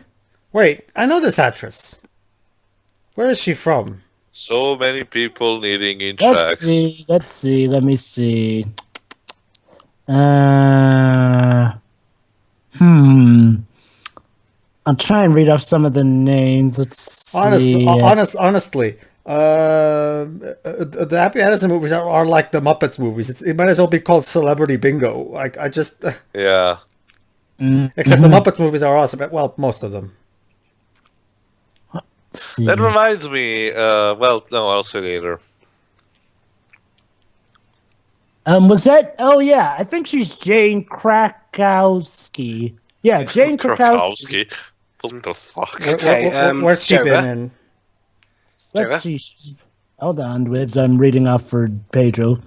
Wait, I know this actress. Where is she from? So many people needing in Let's see. Let me see. I'll try and read off some of the names. Let's see. Honestly, the Happy Madison movies are like the Muppets movies. It might as well be called Celebrity Bingo. I just yeah. Except the Muppets movies are awesome. Well, most of them. That reminds me. Well, no, I'll say later. Was that? Oh yeah, I think she's Jane Krakowski. Yeah, Jane Krakowski. Krakowski. What the fuck? Okay, where's she been Jova. in? Let's see. Hold on, Wibbs. I'm reading off for Pedro.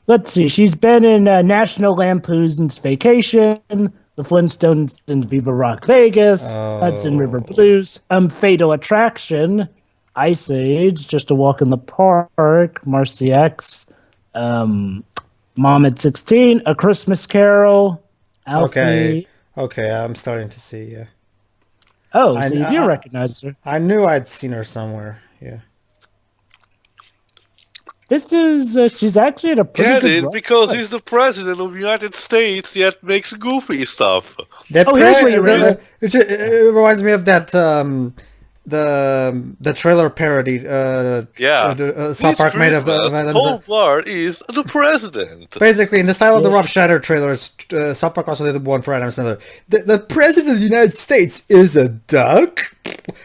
Let's see. She's been in National Lampoon's Vacation, The Flintstones and Viva Rock Vegas, Hudson River Blues, Fatal Attraction, Ice Age, Just a Walk in the Park, Marcy X, Mom at 16, A Christmas Carol, Alfie. Okay, I'm starting to see. Yeah. Oh, so you do recognize her. I knew I'd seen her somewhere. Yeah. This is, she's actually at a pretty Get good it? run. Because he's the president of the United States, yet makes goofy stuff. That here's what you read. it reminds me of that the trailer parody. South Park made of the whole part is the president. basically in the style of the Rob Schneider trailers. South Park also did one for Adam Sandler. The president of the United States is a duck.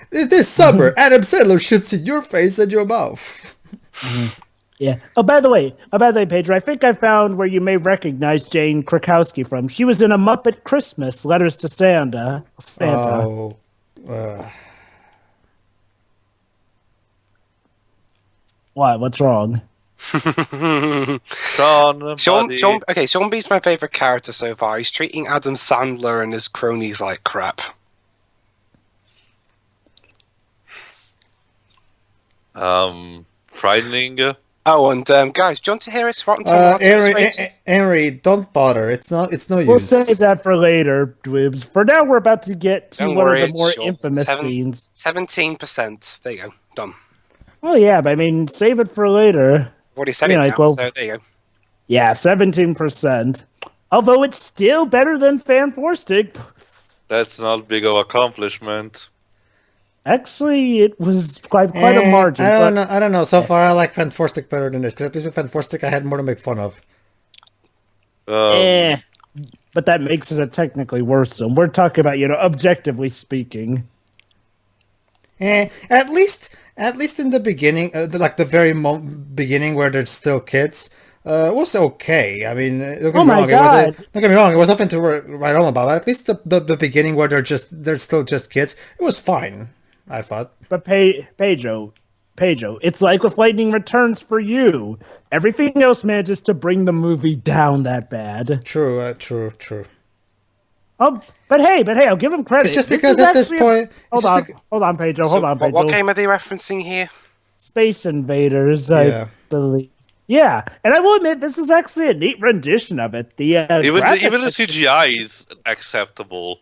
This summer, Adam Sandler shits in your face and your mouth. Yeah. Oh, by the way, Pedro, I think I found where you may recognize Jane Krakowski from. She was in A Muppet Christmas, Letters to Santa. Oh. What? What's wrong? Sean Bean's my favorite character so far. He's treating Adam Sandler and his cronies like crap. Frightening. Oh, and guys, do you want to hear us? Rotten Tomatoes Henry, don't bother. It's no use. We'll save that for later, Dwibs. For now, we're about to get to one of the more infamous scenes. 17%. There you go. Done. Oh yeah, but I mean, save it for later. What do you say? So there you go. Yeah, 17%. Although it's still better than Fan Stick. That's not big of accomplishment. Actually, it was quite a margin. I don't know. So far, I like Fan Stick better than this. Because at least with Fan Stick, I had more to make fun of. But that makes it technically worse. So we're talking about, objectively speaking. At least in the beginning, like the very beginning where they're still kids, it was okay. I mean, don't get me wrong. Don't get me wrong. It was nothing to write home about. But at least the beginning where they're still just kids, it was fine. I thought. But Pedro, it's like with Lightning Returns for you. Everything else manages to bring the movie down that bad. True. Oh, but hey, I'll give him credit. It's just because at this point... Hold on, Pedro. What game are they referencing here? Space Invaders, I believe. Yeah, and I will admit, this is actually a neat rendition of it. Even the CGI is acceptable.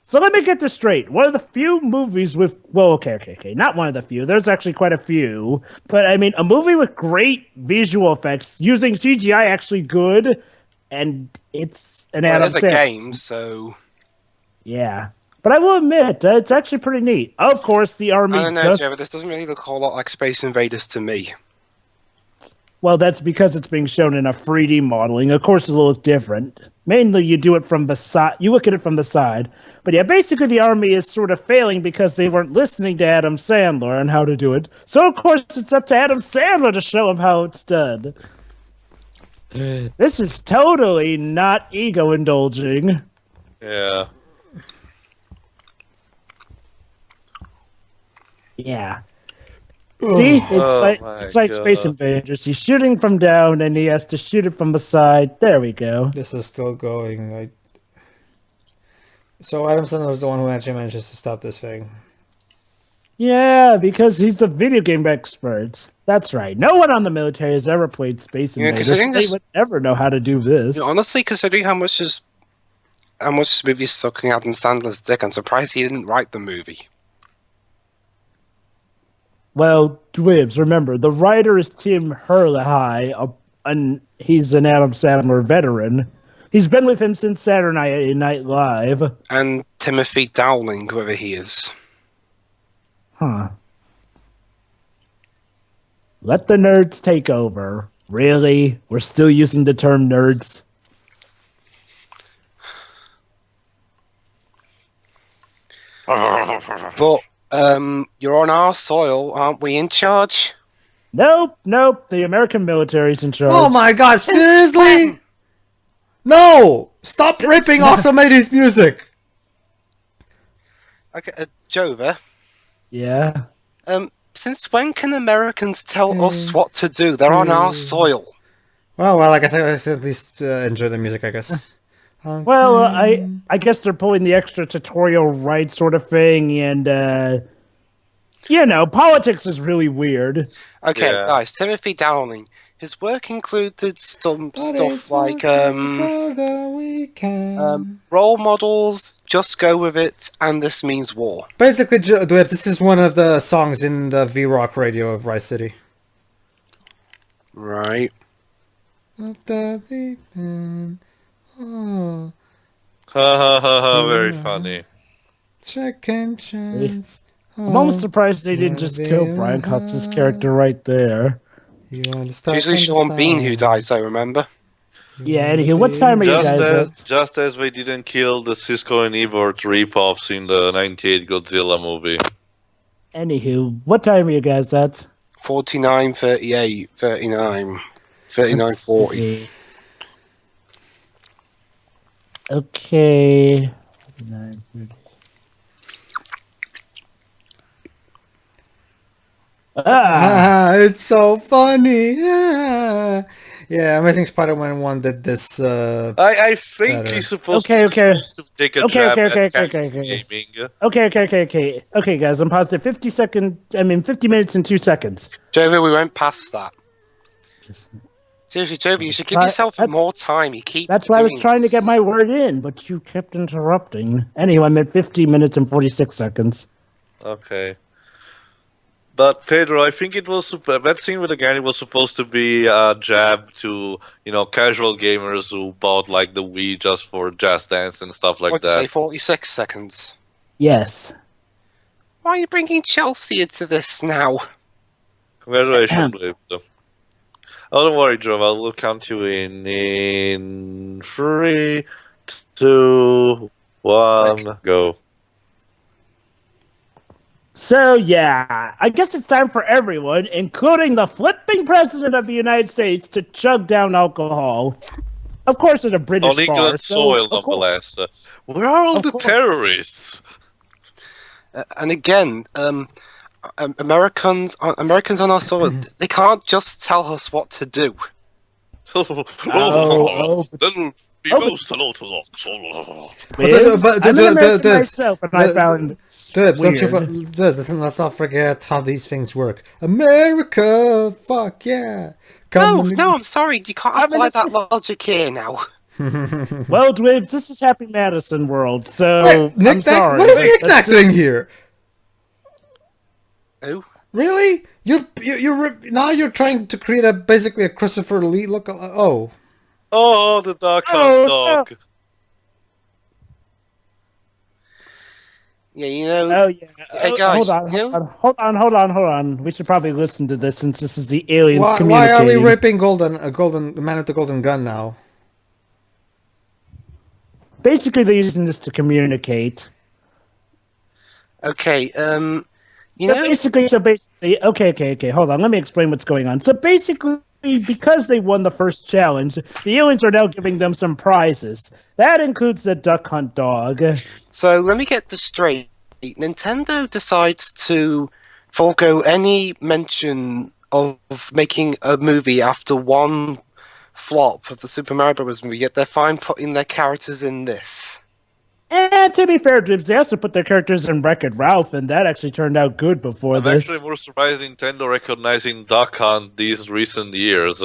So let me get this straight. One of the few movies with... Well, okay. Not one of the few. There's actually quite a few. But, I mean, a movie with great visual effects, using CGI actually good, and it's an Adam Sandler. It's a game, so... Yeah. But I will admit, it's actually pretty neat. Of course, the Army I don't know, Joe, but this doesn't really look a whole lot like Space Invaders to me. Well, that's because it's being shown in a 3D modeling. Of course, it'll look different. Mainly, you do it from the side. You look at it from the side. But yeah, basically, the Army is sort of failing because they weren't listening to Adam Sandler on how to do it. So, of course, it's up to Adam Sandler to show them how it's done. This is totally not ego-indulging. Yeah. Yeah. See, it's like Space Invaders. He's shooting from down, and he has to shoot it from the side. There we go. This is still going. So Adam Sandler is the one who actually manages to stop this thing. Yeah, because he's the video game expert. That's right. No one on the military has ever played Space Invaders. They would never know how to do this. Honestly, considering how much this movie is sucking Adam Sandler's dick, I'm surprised he didn't write the movie. Well, Dwibs, remember, the writer is Tim Herlihy, and he's an Adam Sandler veteran. He's been with him since Saturday Night Live. And Timothy Dowling, whoever he is. Huh. Let the nerds take over. Really? We're still using the term nerds? But... you're on our soil, aren't we in charge? Nope, nope. The American military's in charge. Oh my god, seriously? No! Stop ripping off some 80s music! Okay, Jova. Yeah. Since when can Americans tell us what to do? They're on our soil. Well, I guess I at least enjoy the music, I guess. Well, I guess they're pulling the extra tutorial right sort of thing, and politics is really weird. Okay, Yeah. guys, Timothy Downing. His work included some stuff like role models, Just Go With It, and This Means War. Basically, this is one of the songs in the V-Rock radio of Rice City. Right. Up the deep end. Oh, Ha ha ha ha! Very funny. second chance. I'm almost surprised they didn't just kill Brian Cox's character right there. You understand? Usually Sean Bean who dies, I remember. Yeah, anywho, what time are you guys at? Just as we didn't kill the Cisco and Ebert rip-offs in the '98 Godzilla movie. Anywho, what time are you guys at? 49, 38, 39, 39, Let's 40. see. Okay. 49, 30. It's so funny. Yeah, Amazing Spider-Man 1 did this. I think Better. he's supposed Okay. to take a jab at Okay. casual gaming. Okay, guys, I'm paused at 50 minutes and 2 seconds. Jova, we went past that. Just- Seriously, Jova, you should give Try- yourself more time. You keep. That's why I was doing trying to get this. my word in, but you kept interrupting. Anyway, I'm at 50 minutes and 46 seconds. Okay. But Pedro, I think it was that scene with the gang. It was supposed to be a jab to casual gamers who bought like the Wii just for Just Dance and stuff like What'd you say, that. 46 seconds? Yes. Why are you bringing Chelsea into this now? Congratulations, Blip. Oh, don't worry, Joe. I will count you in 3, 2, 1, go. So, yeah, I guess it's time for everyone, including the flipping president of the United States, to chug down alcohol. Of course, at a British On bar. England soil, of course. nonetheless. Where are all Of the course. terrorists? And again, Americans on our soil, they can't just tell us what to do. That would be most unorthodox. But I'm an American Dibs, myself, and I found Dibs, weird. let's not forget how these things work. America, fuck yeah. No, I'm sorry, you can't apply innocent. that logic here now. Well, Dwibs, this is Happy Madison world, so Wait, I'm sorry. what is but Nick that's Nack doing here? Who? Really? Now you're trying to create basically a Christopher Lee look. Oh, The Dark Oh, Dog. Yeah, Oh yeah. Hey, guys, Hold on. We should probably listen to this since this is the aliens why communicating. are we ripping the man with the golden gun now? Basically, they're using this to communicate. okay, Basically, okay. Hold on. Let me explain what's going on. So basically, because they won the first challenge, the aliens are now giving them some prizes. That includes the duck hunt dog. so let me get this straight. Nintendo decides to forego any mention of making a movie after one flop of the Super Mario Bros. Movie, yet they're fine putting their characters in this. And to be fair, Dibs, they also put their characters in Wreck-It Ralph, and that actually turned out good before I'm this. actually more surprised Nintendo recognizing Duck Hunt these recent years.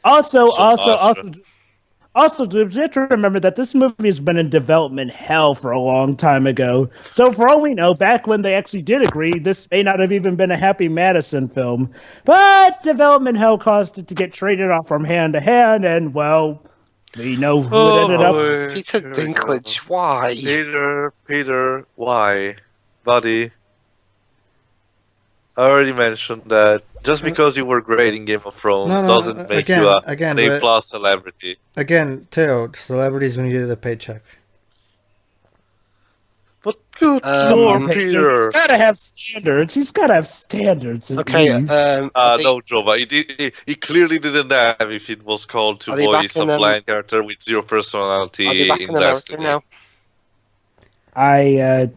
Also, much. Dibs, you have to remember that this movie has been in development hell for a long time ago. So for all we know, back when they actually did agree, this may not have even been a Happy Madison film. But development hell caused it to get traded off from hand to hand, and, well, we know who it ended up. Peter Dinklage, why? Peter, why? Buddy, I already mentioned that just because you were great in Game of Thrones doesn't make you an A+ celebrity. Again, Theo, celebrities when you get a paycheck. But good Lord, Peter. He's gotta have standards. He's gotta have standards. At least. No, Jova. He clearly didn't have if it was called to voice a blind character with zero personality are they back in America Destiny. now? I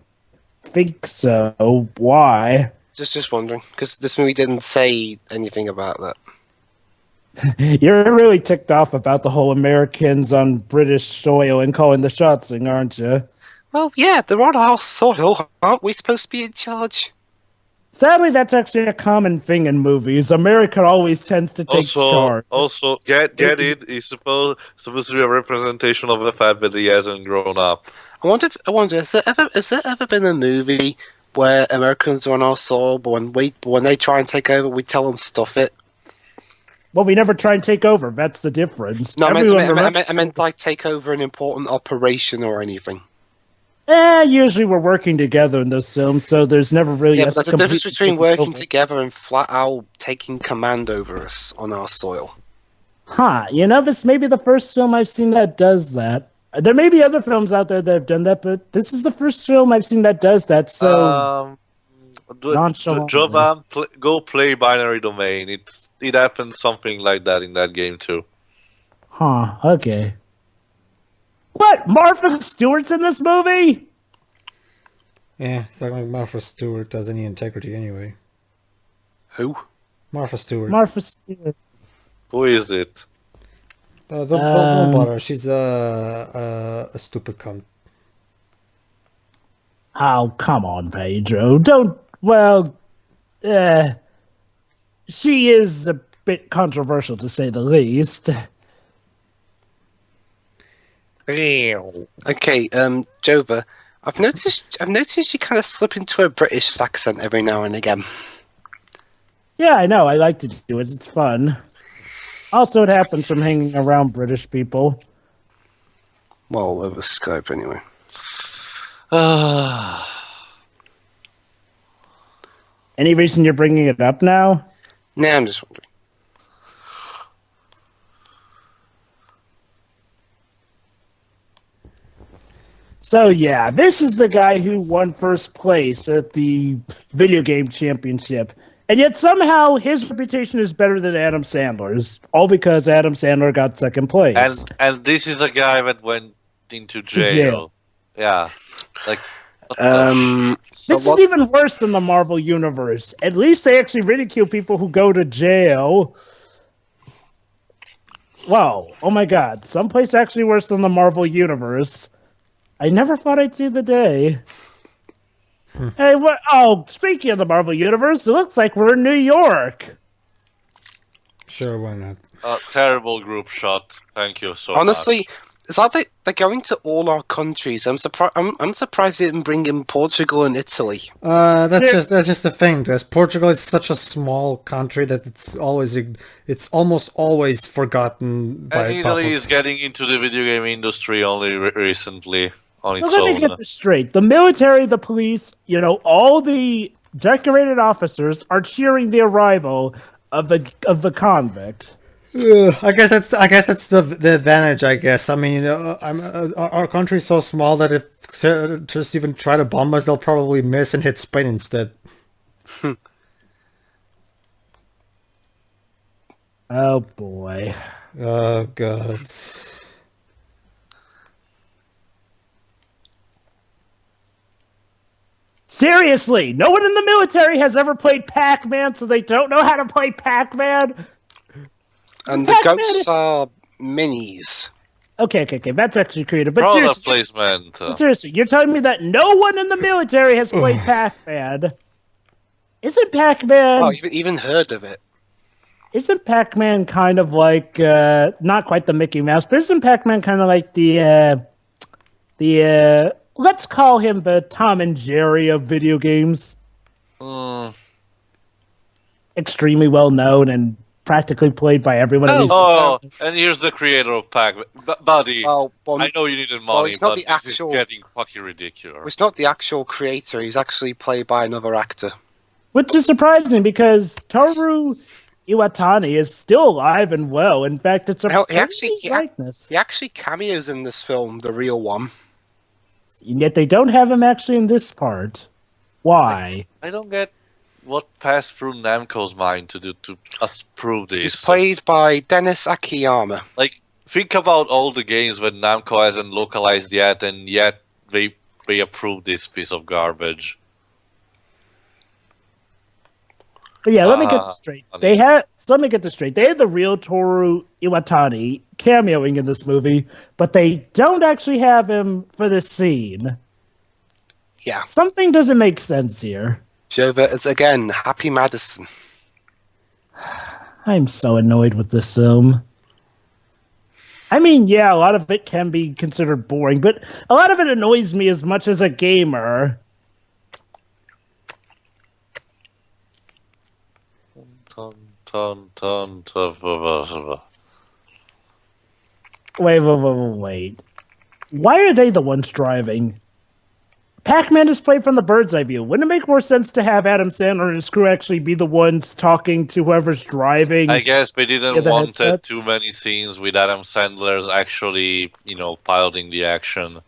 think so. Why? Just wondering, because this movie didn't say anything about that. You're really ticked off about the whole Americans on British soil and calling the shots thing, aren't you? Well, yeah, they're on our soil. Aren't we supposed to be in charge? Sadly, that's actually a common thing in movies. America always tends to take charge. Also, get it. It's supposed to be a representation of the fact that he hasn't grown up. I wonder, has there ever been a movie where Americans are on our soil, but when they try and take over, we tell them stuff it? Well, we never try and take over. That's the difference. No, I meant like take over an important operation or anything. Usually we're working together in those films, so there's never really but there's a difference between working together and flat out taking command over us on our soil. Huh, this may be the first film I've seen that does that. There may be other films out there that have done that, but this is the first film I've seen that does that, so... Jova, go play Binary Domain. It happens something like that in that game too. Huh, okay. What? Martha Stewart's in this movie? Yeah, it's not like Martha Stewart has any integrity anyway. Who? Martha Stewart. Martha Stewart. Who is it? Don't bother. She's a stupid cunt. Oh, come on, Pedro. Don't... Well... she is a bit controversial, to say the least. Okay, Jova, I've noticed you kind of slip into a British accent every now and again. Yeah, I know. I like to do it. It's fun. Also, it happens from hanging around British people. Well, over Skype, anyway. Any reason you're bringing it up now? Nah, I'm just wondering. So yeah, this is the guy who won first place at the video game championship. And yet somehow his reputation is better than Adam Sandler's. All because Adam Sandler got second place. And this is a guy that went into jail. Yeah. Like this is even worse than the Marvel Universe. At least they actually ridicule people who go to jail. Wow. Oh my god. Someplace actually worse than the Marvel Universe. I never thought I'd see the day. Hey, what? Oh, speaking of the Marvel Universe, it looks like we're in New York. Sure, why not? Terrible group shot. Thank you so Honestly, much. it's like they're going to all our countries. I'm surprised they didn't bring in Portugal and Italy. That's just the thing. Because Portugal is such a small country that it's almost always forgotten. And Italy is getting into the video game industry only recently. So let me get this straight. The military, the police, all the decorated officers are cheering the arrival of the convict. I guess that's the advantage. I guess. I mean, our country's so small that if terrorists even try to bomb us, they'll probably miss and hit Spain instead. Oh boy. Oh god. Seriously, no one in the military has ever played Pac-Man, so they don't know how to play Pac-Man. And the goats are minis. Okay, that's actually creative. But Product placement. Seriously, you're telling me that no one in the military has played Pac-Man? Isn't Pac-Man... Oh, you've even heard of it. Isn't Pac-Man kind of like, not quite the Mickey Mouse, but isn't Pac-Man kind of like the let's call him the Tom and Jerry of video games? Extremely well known and practically played by everyone. And here's the creator of Pac-Man. Buddy, I know you needed money, but this is getting fucking ridiculous. It's not the actual creator. He's actually played by another actor. Which is surprising because Toru Iwatani is still alive and well. In fact, it's a likeness. He actually cameos in this film, the real one. And yet they don't have him actually in this part. Why? I don't get what passed through Namco's mind to us prove this. He's played by Dennis Akiyama. Like, think about all the games when Namco hasn't localized yet, and yet they approve this piece of garbage. But yeah, let me get this straight. Let me get this straight. They had the real Toru Iwatani cameoing in this movie, but they don't actually have him for this scene. Yeah. Something doesn't make sense here. Jova is again Happy Madison. I'm so annoyed with this film. I mean, yeah, a lot of it can be considered boring, but a lot of it annoys me as much as a gamer. Wait. Why are they the ones driving? Pac-Man is played from the bird's eye view. Wouldn't it make more sense to have Adam Sandler and his crew actually be the ones talking to whoever's driving? I guess they didn't want too many scenes with Adam Sandler's actually, piloting the action.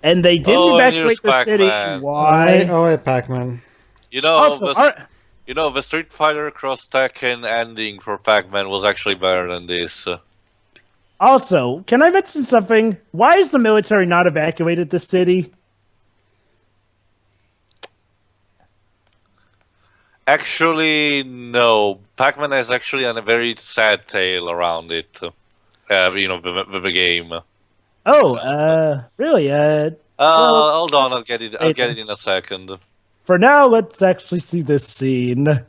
And they didn't evacuate the city. Why? Oh, Pac-Man. The Street Fighter Cross Tekken ending for Pac-Man was actually better than this. Also, can I mention something? Why is the military not evacuated the city? Actually, no. Pac-Man has actually a very sad tale around it. The game. Oh, really? Hold on, I'll get it in a second. For now, let's actually see this scene.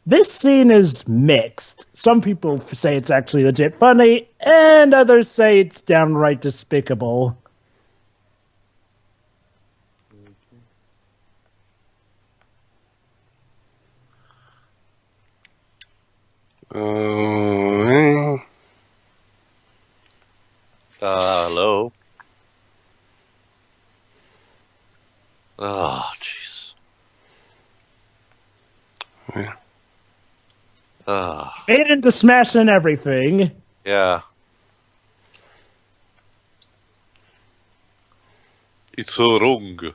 This scene is mixed. Some people say it's actually legit funny, and others say it's downright despicable. Hello? Oh, jeez. Yeah. Made into smashing everything. Yeah. It's so wrong.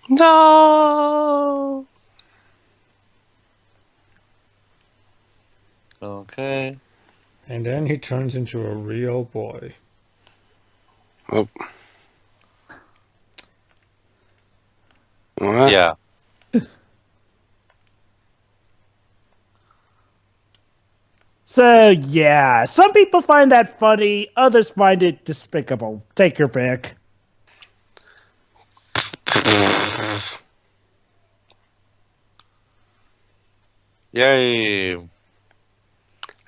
No. Okay. And then he turns into a real boy. Oh. What? Yeah. So, yeah, some people find that funny, others find it despicable. Take your pick. Yay.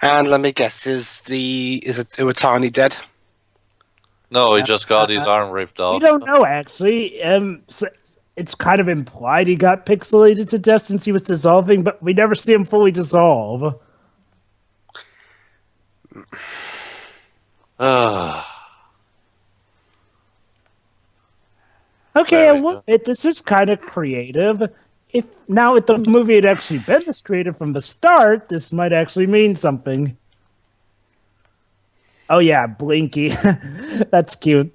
And let me guess, is Iwatani dead? No, he just got his arm ripped off. We don't know, actually. It's kind of implied he got pixelated to death since he was dissolving, but we never see him fully dissolve. Okay, this is kind of creative. If the movie had actually been this creative from the start, this might actually mean something. Oh yeah, Blinky. That's cute.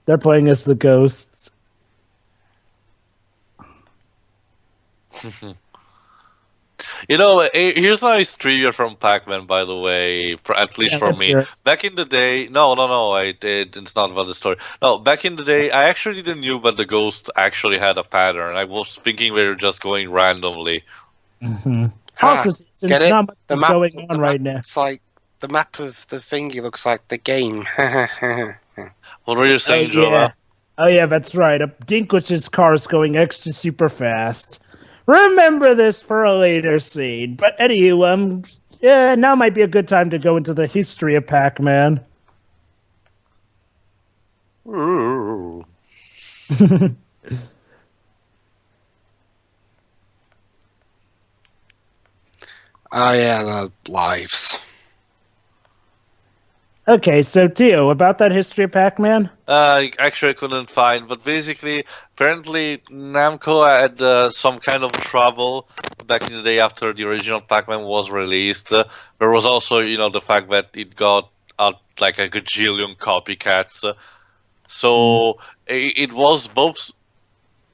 They're playing as the ghosts. Here's a nice trivia from Pac-Man, by the way, at least for me. Back in the day, it's not about the story. No, back in the day, I actually didn't know that the ghost actually had a pattern. I was thinking we were just going randomly. Mm-hmm. Also, since not much is going on right now. It's like the map of the thingy looks like the game. What were you saying, Jova? Oh yeah, that's right. Dinklage's car is going extra super fast. Remember this for a later scene. But anywho, now might be a good time to go into the history of Pac-Man. Ooh. Oh yeah, the lives. Okay, so Tio, about that history of Pac-Man? Actually, I couldn't find, but basically, apparently, Namco had some kind of trouble back in the day after the original Pac-Man was released. There was also, the fact that it got like a gajillion copycats. So it was both.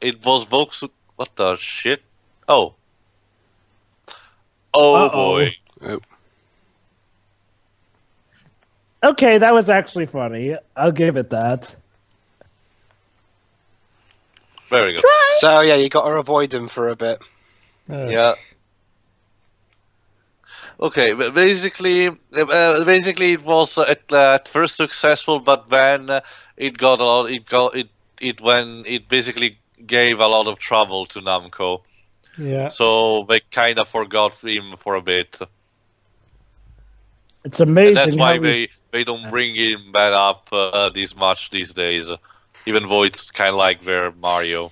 It was both. What the shit? Oh. Oh boy. Okay, that was actually funny. I'll give it that. There we go. So yeah, you got to avoid him for a bit. Yeah. Okay, basically, it was at first successful, but then it got a lot. It basically gave a lot of trouble to Namco. Yeah. So they kind of forgot him for a bit. It's amazing. And that's why how they don't bring him back up this much these days, even though it's kind of like their Mario.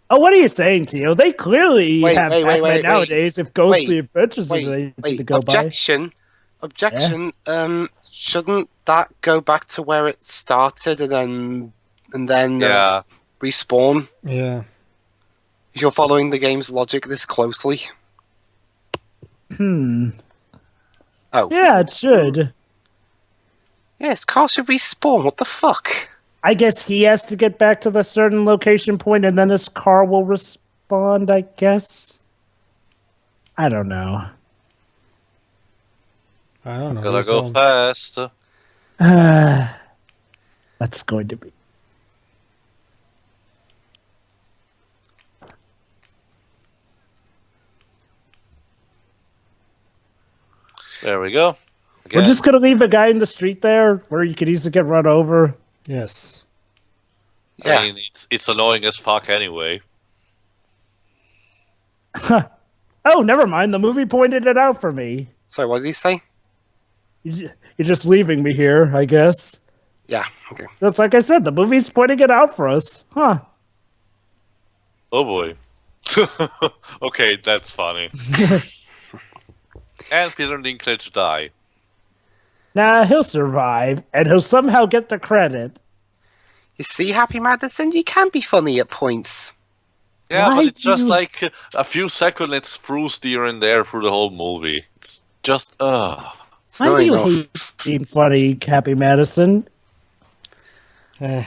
Oh, what are you saying, Tio? They clearly have Pac-Man wait. nowadays. If Ghostly Wait, Adventures are anything to go objection. Objection. Shouldn't that go back to where it started and then Yeah. respawn? Yeah. If you're following the game's logic this closely. by? Oh. Yeah, it should. Yes, car should respawn. What the fuck? I guess he has to get back to the certain location point, and then his car will respond, I guess. I don't know. I don't know. Gotta who's go on. fast. That's going to be... There we go. We're just going to leave a guy in the street there where you could easily get run over. Yes. Yeah. I mean, it's annoying as fuck anyway. Oh, never mind. The movie pointed it out for me. Sorry, what did he say? You're just leaving me here, I guess. Yeah, okay. That's like I said, the movie's pointing it out for us. Huh. Oh boy. Okay, that's funny. And Peter Dinklage die. Nah, he'll survive, and he'll somehow get the credit. You see, Happy Madison, you can be funny at points. Yeah, Why but it's do just you- like a few seconds it's spruced here and there through the whole movie. It's just, It's Why not do you enough. hate being funny, Happy Madison? Eh.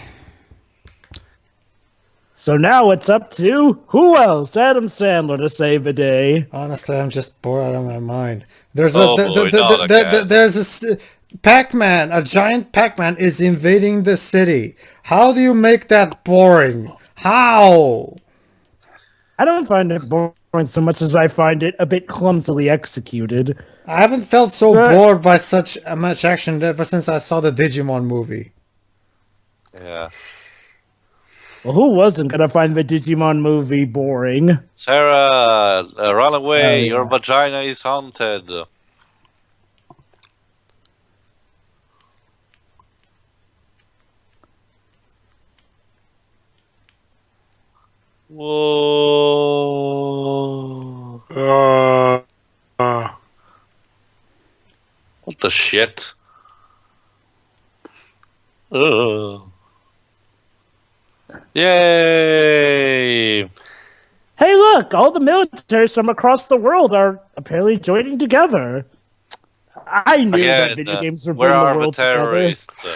So now it's up to who else? Adam Sandler to save the day. Honestly, I'm just bored out of my mind. There's Oh boy, not again. there's Pac-Man. A giant Pac-Man is invading the city. How do you make that boring? How? I don't find it boring so much as I find it a bit clumsily executed. I haven't felt so Right. bored by such much action ever since I saw the Digimon movie. yeah. Well, who wasn't gonna find the Digimon movie boring? Sarah, run away, Oh, yeah. your vagina is haunted. Whoa. What the shit? Ugh. Yay! Hey, look! All the militaries from across the world are apparently joining together. I knew that Again, video games were where bringing the are the world together. terrorists?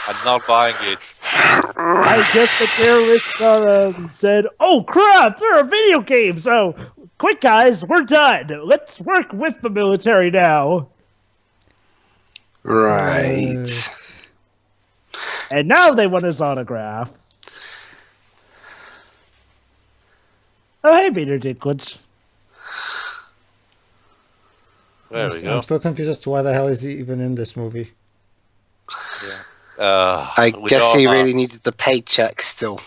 I'm not buying it. I guess the terrorists said, "Oh crap! There are video games! So, quick, guys, we're done. Let's work with the military now." Right. And now they want his autograph. Oh, hey, Peter Dinklage. There we go. I'm still confused as to why the hell is he even in this movie. I We guess don't he know. really needed the paycheck still.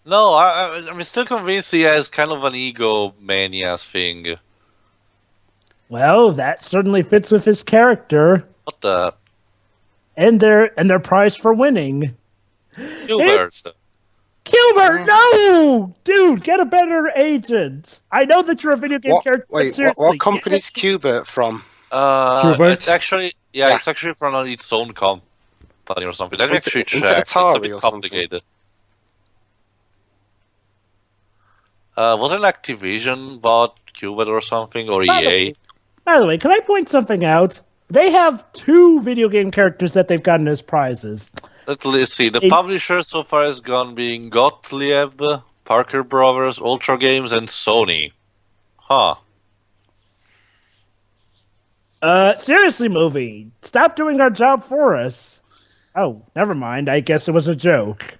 No, I'm still convinced he has kind of an ego mania thing. Well, that certainly fits with his character What the? and their prize for winning. Gilbert. It's Gilbert, no! Dude, get a better agent. I know that you're a video game character, but seriously. What company's Qbert from? Gilbert? It's actually, Yeah. it's actually from its own company or something. Let me It's- actually it's check. It's a Atari bit or something. complicated. Wasn't Activision bought Qbert or something, or By the EA? way- By the way, can I point something out? They have 2 video game characters that they've gotten as prizes. Let's see. The publisher so far has gone being Gottlieb, Parker Brothers, Ultra Games, and Sony. Huh. Seriously, movie, stop doing our job for us. Oh, never mind. I guess it was a joke.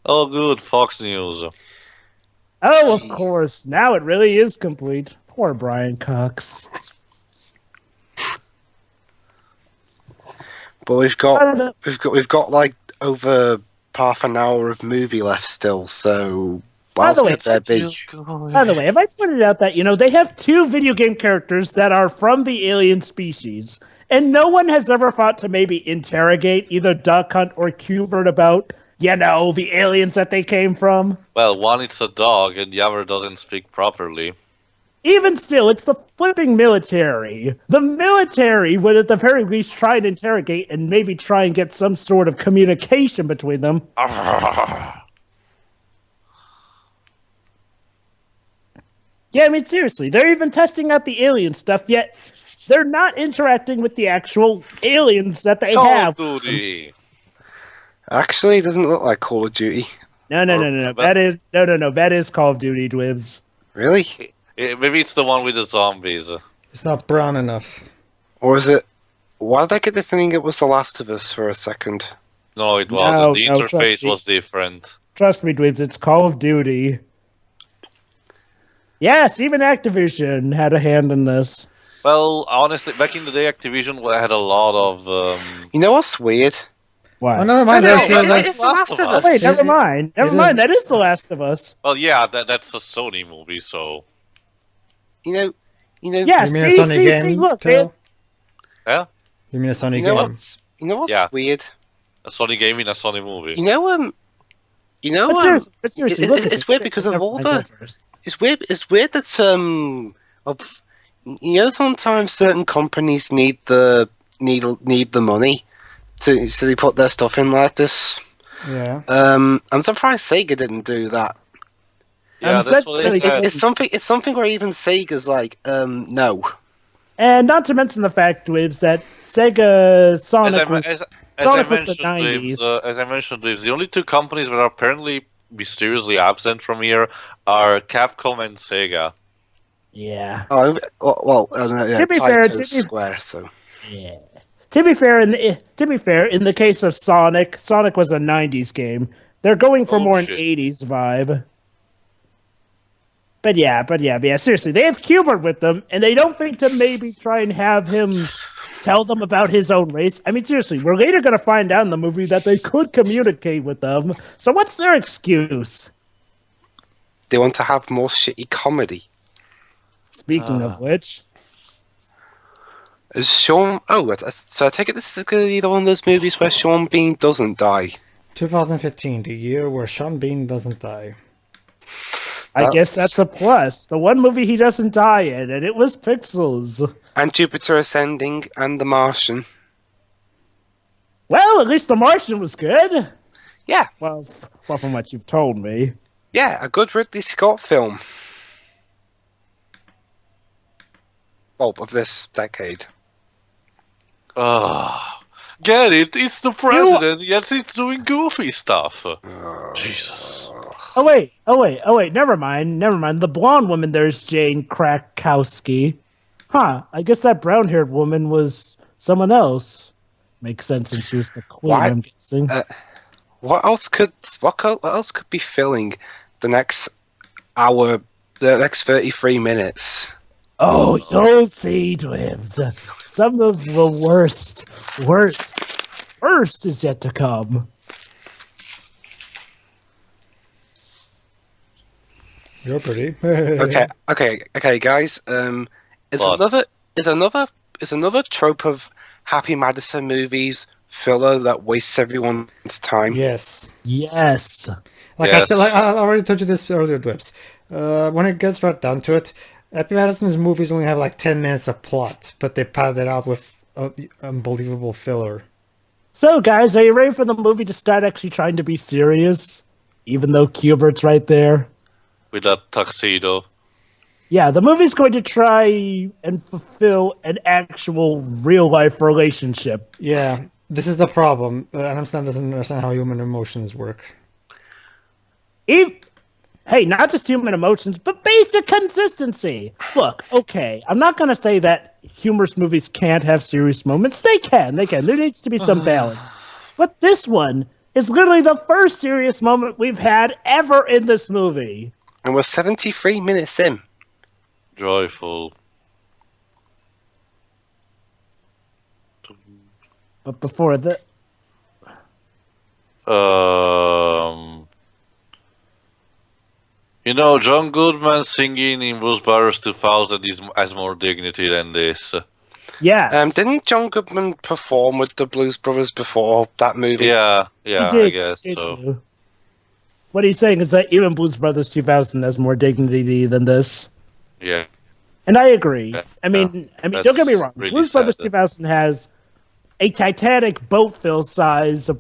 Oh, good. Fox News. Oh, of course. Now it really is complete. Poor Brian Cox. But we've got like over half an hour of movie left still, so By the way, they're big. By the way, have I pointed out that, they have 2 video game characters that are from the alien species, and no one has ever thought to maybe interrogate either Duck Hunt or Qbert about, the aliens that they came from? Well, one it's a dog, and the other doesn't speak properly. Even still, it's the flipping military. The military would at the very least try and interrogate and maybe try and get some sort of communication between them. Yeah, seriously, they're even testing out the alien stuff, yet they're not interacting with the actual aliens that they have. Call of Duty. Actually, it doesn't look like Call of Duty. No. That is Call of Duty, Dwibs. Really? Maybe it's the one with the zombies. It's not brown enough. Or is it... Why did I get the feeling it was The Last of Us for a second? No, it wasn't. The trust interface me. was different. Trust me, Dwibs, it's Call of Duty. Yes, even Activision had a hand in this. Well, honestly, back in the day, Activision had a lot of... You know what's weird? What? Oh, never mind. It's The Last of Us. Wait, never mind. Never mind, that is The Last of Us. Well, yeah, that's a Sony movie, so... Yeah, You mean a Sony game, look, too? Yeah? You mean a Sony You know game? what's Yeah. weird? A Sony game in a Sony movie. But seriously, look at it's this. weird because of all Never mind, the... go first. It's weird that sometimes certain companies need the money so they put their stuff in like this. Yeah. I'm surprised Sega didn't do that. Yeah, that's what they said. It's something where even Sega's like, no. And not to mention the fact, Dwibs, that Sega Sonic was the 90s. As I mentioned, Dibs, the only 2 companies that are apparently mysteriously absent from here are Capcom and Sega. Yeah. Oh, well, To be fair, Square, so... Yeah. To be fair, in the case of Sonic was a 90s game. They're going for more an 80s vibe. But yeah, seriously, they have Qbert with them, and they don't think to maybe try and have him tell them about his own race. Seriously, we're later going to find out in the movie that they could communicate with them. So what's their excuse? They want to have more shitty comedy. Speaking of which... Is Sean... Oh, so I take it this is going to be one of those movies where Sean Bean doesn't die. 2015, the year where Sean Bean doesn't die. I guess that's a plus. The one movie he doesn't die in, and it was Pixels. And Jupiter Ascending and The Martian. Well, at least The Martian was good. Yeah. Well, from what you've told me. Yeah, a good Ridley Scott film. Well, of this decade. Get it? It's the president, yet he's doing goofy stuff. Jesus. Oh wait, never mind. The blonde woman there's Jane Krakowski. Huh, I guess that brown-haired woman was someone else. Makes sense since she was the queen, I'm guessing. What else could be filling the next hour, the next 33 minutes? Oh, you'll see, Dwibs. Some of the worst is yet to come. You're pretty. Okay, guys. Is another trope of Happy Madison movies filler that wastes everyone's time? Yes. Like I said, I already told you this earlier, Dwibs. When it gets right down to it, Happy Madison's movies only have like 10 minutes of plot, but they pad it out with unbelievable filler. So, guys, are you ready for the movie to start actually trying to be serious? Even though Qbert's right there? With that tuxedo. Yeah, the movie's going to try and fulfill an actual real-life relationship. Yeah, this is the problem. Adam Sandler doesn't understand how human emotions work. Hey, not just human emotions, but basic consistency. Look, okay, I'm not going to say that humorous movies can't have serious moments. They can. There needs to be some balance. But this one is literally the first serious moment we've had ever in this movie. And we're 73 minutes in. Joyful. But before that... You know, John Goodman singing in Blues Brothers 2000 has more dignity than this. Yes. Didn't John Goodman perform with the Blues Brothers before that movie? Yeah, I guess so. Too. What he's saying is that even Blues Brothers 2000 has more dignity than this. Yeah. And I agree. Yeah, I mean, don't get me wrong. Really Blues Brothers 2000 has a Titanic boat fill size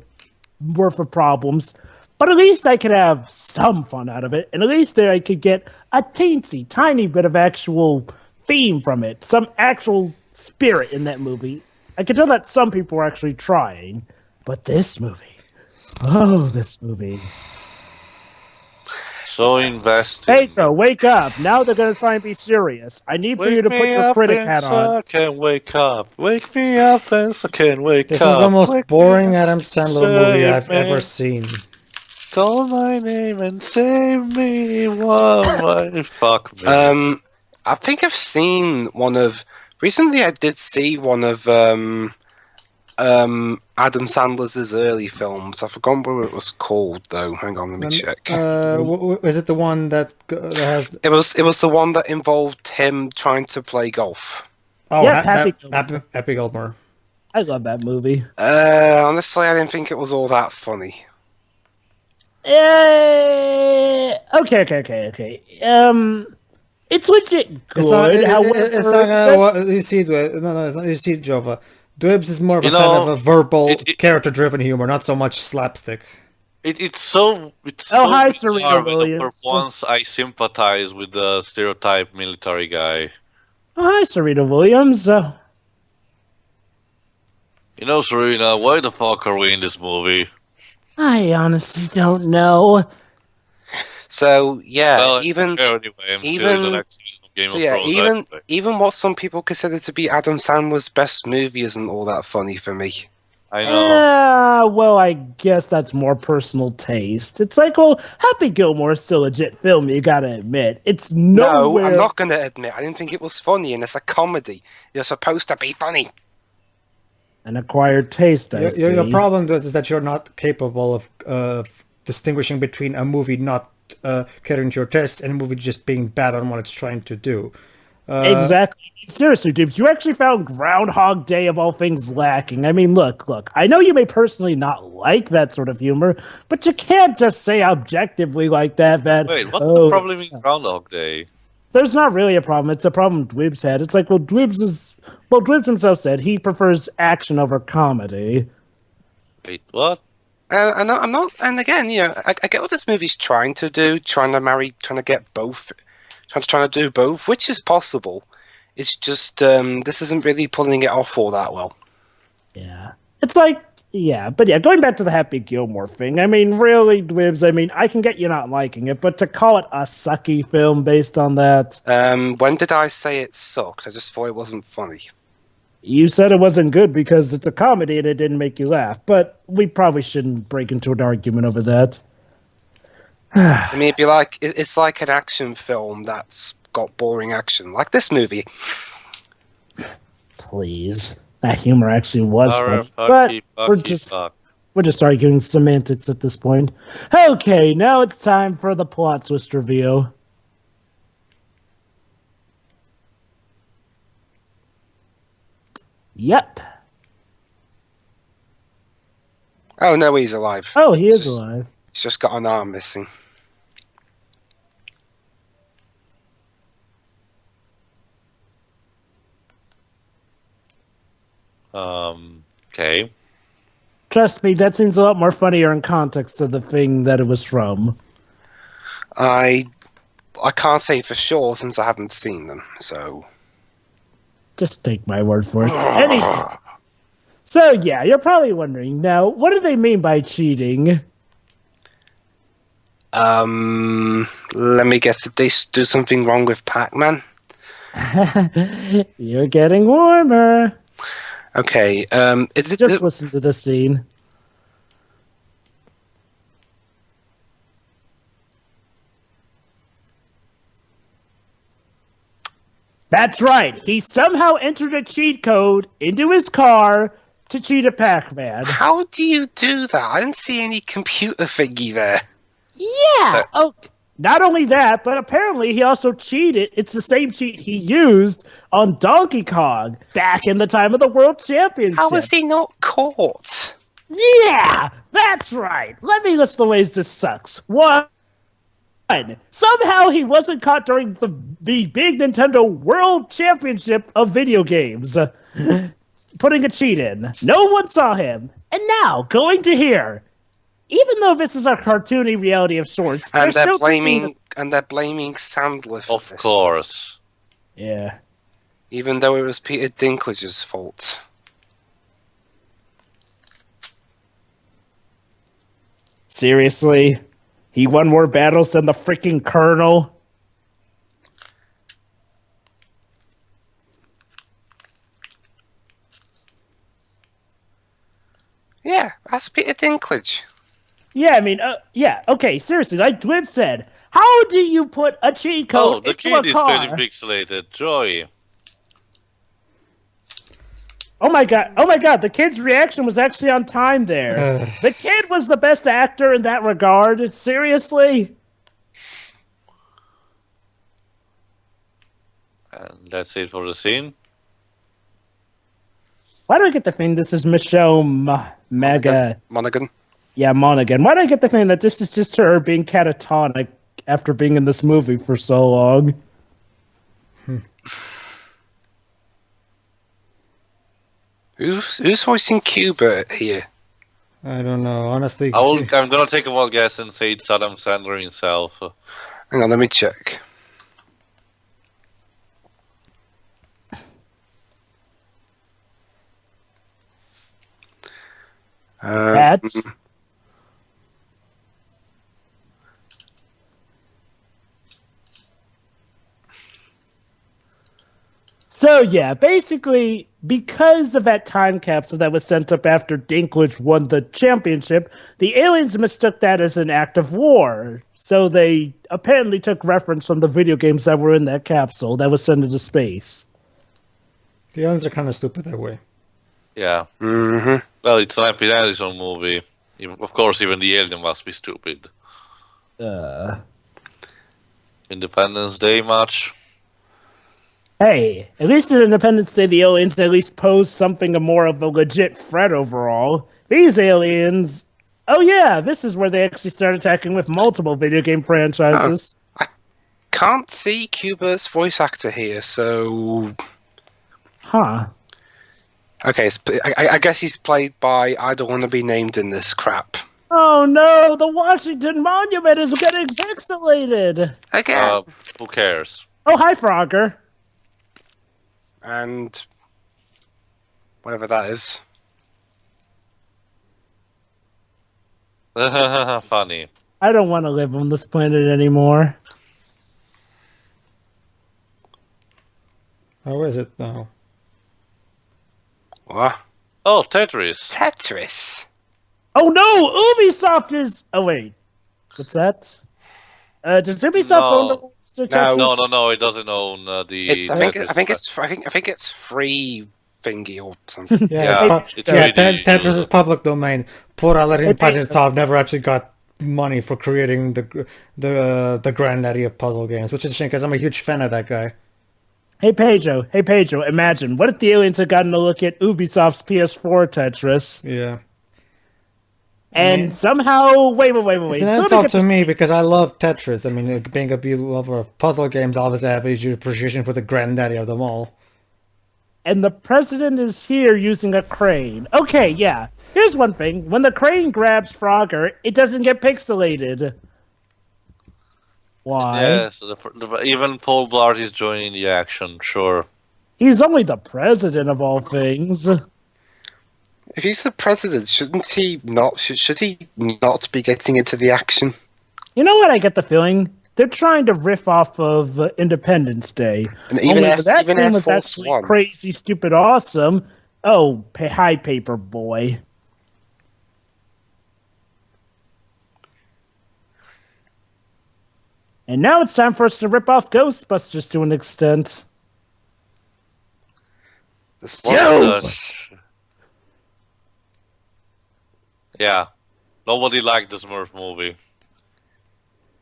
worth of problems, but at least I could have some fun out of it, and at least there I could get a teensy tiny bit of actual theme from it, some actual spirit in that movie. I could tell that some people were actually trying, but this movie, this movie. So invested. Pedro, wake up. Now they're going to try and be serious. I need for you to put your critic hat on. I can wake up. Wake me up and I can wake This up. is the most boring Adam Sandler movie I've ever seen. Call my name and save me. Whoa, fuck me. I think I've seen one of... Recently I did see one of Adam Sandler's early films. I forgot what it was called, though. Hang on, let me check. Is it the one that has... It was the one that involved him trying to play golf. Oh, Yeah, Happy Gilmore. I love that movie. Honestly, I didn't think it was all that funny. Okay. It's legit good. You see, you see, Jova. Dwebs is more of a fan of a verbal, character-driven humor, not so much slapstick. It's so hi, bizarre Serena that Williams. for once I sympathize with the stereotype military guy. Hi, Serena Williams. You know, Serena, why the fuck are we in this movie? I honestly don't know. So yeah, Well, even anyway, I'm still in the next season of Game of Thrones. Anyway. even what some people consider to be Adam Sandler's best movie isn't all that funny for me. I know. Well, I guess that's more personal taste. It's like, well, Happy Gilmore is still a legit film, you gotta admit. It's nowhere... No, I'm not gonna admit. I didn't think it was funny, and it's a comedy. You're supposed to be funny. An acquired taste, I see. Your problem is that you're not capable of distinguishing between a movie not catering to your taste and a movie just being bad on what it's trying to do. Exactly. Seriously, dude, you actually found Groundhog Day of all things lacking. I mean, look, I know you may personally not like that sort of humor, but you can't just say objectively like that. Wait, what's the problem in Groundhog Day? There's not really a problem. It's a problem Dweebs had. It's like, Dweebs himself said he prefers action over comedy. Wait, what? I'm not, and again, I get what this movie's trying to do, trying to get both, trying to do both, which is possible. It's just this isn't really pulling it off all that well. Yeah, it's like, going back to the Happy Gilmore thing. I mean, really, Dwibs. I mean, I can get you not liking it, but to call it a sucky film based on that. When did I say it sucked? I just thought it wasn't funny. You said it wasn't good because it's a comedy and it didn't make you laugh, but we probably shouldn't break into an argument over that. I mean, it's like an action film that's got boring action, like this movie. Please, that humor actually was funny, but we're just arguing semantics at this point. Okay, now it's time for the plot twist reveal. Yep. Oh no, he's alive. Oh, he is alive. He's just got an arm missing. Okay. Trust me, that seems a lot more funnier in context of the thing that it was from. I I can't say for sure since I haven't seen them. So just take my word for it. Anyhow, so yeah, you're probably wondering now, what do they mean by cheating? let me guess. Did they do something wrong with Pac-Man? You're getting warmer. Okay. Just listen to the scene. That's right. He somehow entered a cheat code into his car to cheat at Pac-Man. How do you do that? I didn't see any computer thingy there. Yeah. Oh, not only that, but apparently he also cheated. It's the same cheat he used on Donkey Kong back in the time of the World Championship. How was he not caught? Yeah, that's right. Let me list the ways this sucks. One, somehow he wasn't caught during the big Nintendo World Championship of video games. Putting a cheat in. No one saw him. And now, going to here. Even though this is a cartoony reality of sorts, and they're still blaming Sandler for this. Of course. Yeah. Even though it was Peter Dinklage's fault. Seriously? He won more battles than the freaking Colonel? Yeah, that's Peter Dinklage. Yeah, I mean, yeah, okay, seriously, like Dwib said, how do you put a cheat code the into kid a is car? very pixelated. Joy. Oh my god, the kid's reaction was actually on time there. The kid was the best actor in that regard. Seriously? And that's it for the scene. Why do I get the feeling this is Michelle Monaghan. Yeah, Monaghan. Why do I get the feeling that this is just her being catatonic after being in this movie for so long? Who's voicing Cuba here? I don't know, honestly. I'm gonna take a wild guess and say it's Adam Sandler himself. Hang on, let me check. That's... So yeah, basically, because of that time capsule that was sent up after Dinklage won the championship, the aliens mistook that as an act of war. So they apparently took reference from the video games that were in that capsule that was sent into space. The aliens are kind of stupid that way. Yeah. Mm-hmm. Well, it's an Happy Madison movie. Of course, even the alien must be stupid. Independence Day much? Hey, at least in Independence Day, the aliens at least posed something more of a legit threat overall. These aliens... Oh yeah, this is where they actually start attacking with multiple video game franchises. I can't see Cuba's voice actor here, so... Huh. Okay, I guess he's played by I don't want to be named in this crap. Oh no, the Washington Monument is getting pixelated! Again. Who cares? Oh, hi, Frogger. And... whatever that is. Funny. I don't want to live on this planet anymore. How is it now? What? Oh, Tetris. Tetris. Oh no, Ubisoft is... Oh wait, what's that? Does Ubisoft own the rights to Tetris? No, it doesn't own the. It's, I think it's free thingy or something. Tetris is public domain. Poor Aladdin Pajitov never actually got money for creating the granddaddy of puzzle games, which is a shame because I'm a huge fan of that guy. Hey Pedro, imagine, what if the aliens had gotten a look at Ubisoft's PS4 Tetris? Yeah. And somehow, wait. It's an insult to me because I love Tetris. I mean, being a lover of puzzle games, obviously I have a huge appreciation for the granddaddy of them all. And the president is here using a crane. Okay, yeah. Here's one thing. When the crane grabs Frogger, it doesn't get pixelated. Why? Yes, even Paul Blart is joining the action. Sure. He's only the president of all things. If he's the president, shouldn't he not? Should he not be getting into the action? You know what? I get the feeling they're trying to riff off of Independence Day. And even Only Air, that even scene Air was Force actually One. crazy, stupid, awesome. Oh, hi, paper boy. And now it's time for us to rip off Ghostbusters to an extent. Yo! Yeah. Nobody liked the Smurf movie.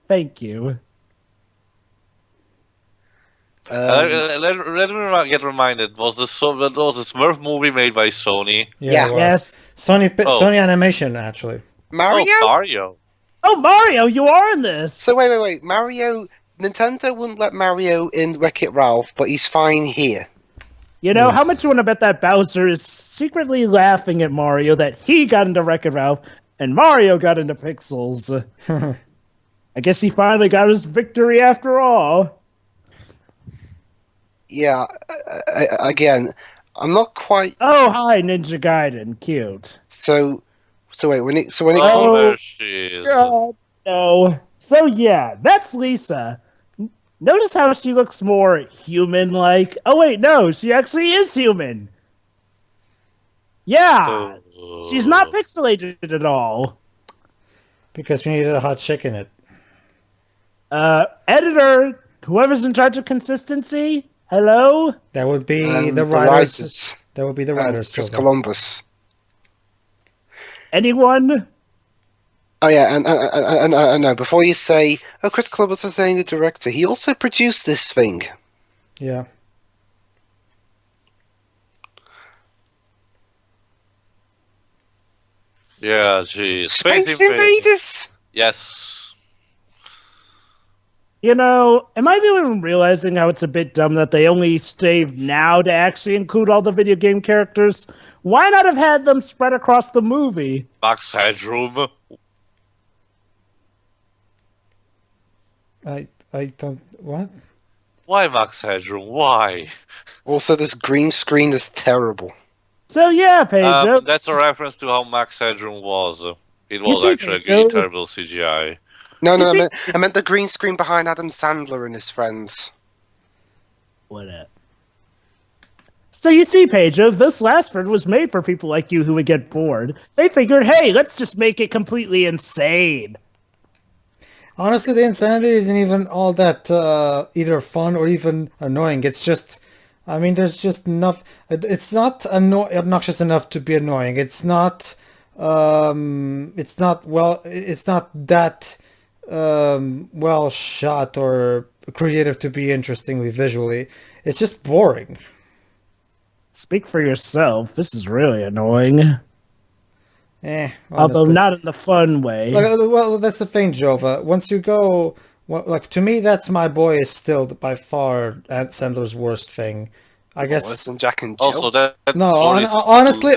Thank you. Let me get reminded. Was the Smurf movie made by Sony? Yeah. it was. Yes. Sony Animation, actually. Mario? Oh, Mario. Oh, Mario, you are in this. So wait. Mario. Nintendo wouldn't let Mario in Wreck-It Ralph, but he's fine here. You know, how much you want to bet that Bowser is secretly laughing at Mario that he got into Wreck-It Ralph and Mario got into Pixels? I guess he finally got his victory after all. Yeah. Again, I'm not quite. Oh, hi, Ninja Gaiden. Cute. So wait. When it Oh, Oh, there she is. God, no. So, yeah, that's Lisa. Notice how she looks more human-like. Oh, wait, no, she actually is human. Yeah, she's not pixelated at all. Because we needed a hot chick in it. Editor, whoever's in charge of consistency, hello? That would be the writers. writers. That would be the writers. Chris children. Columbus. Anyone? Oh yeah, and no. Before you say, "Oh, Chris Columbus is saying the director," he also produced this thing. Yeah. Yeah, geez. Space Invaders. Yes. You know, am I the only one realizing how it's a bit dumb that they only saved now to actually include all the video game characters? Why not have had them spread across the movie? Max Headroom. I don't... What? Why Max Headroom? Why? Also, this green screen is terrible. So yeah, Pedro. That's a reference to how Max Headroom was. It was see, actually Pedro? a terrible CGI. No, You I meant the green screen behind Adam Sandler and his friends. What up? So you see, Pedro, this last one was made for people like you who would get bored. They figured, hey, let's just make it completely insane. Honestly, the insanity isn't even all that either fun or even annoying. It's just... I mean, there's just enough... It's not obnoxious enough to be annoying. It's not... it's not that well shot or creative to be interesting visually. It's just boring. Speak for yourself. This is really annoying. Although Honestly. not in the fun way. Well, that's the thing, Jova. Once you go... Well, like, to me, That's My Boy is still by far Sandler's worst thing. I guess... Worse than Jack and Jill. Also, that No, story is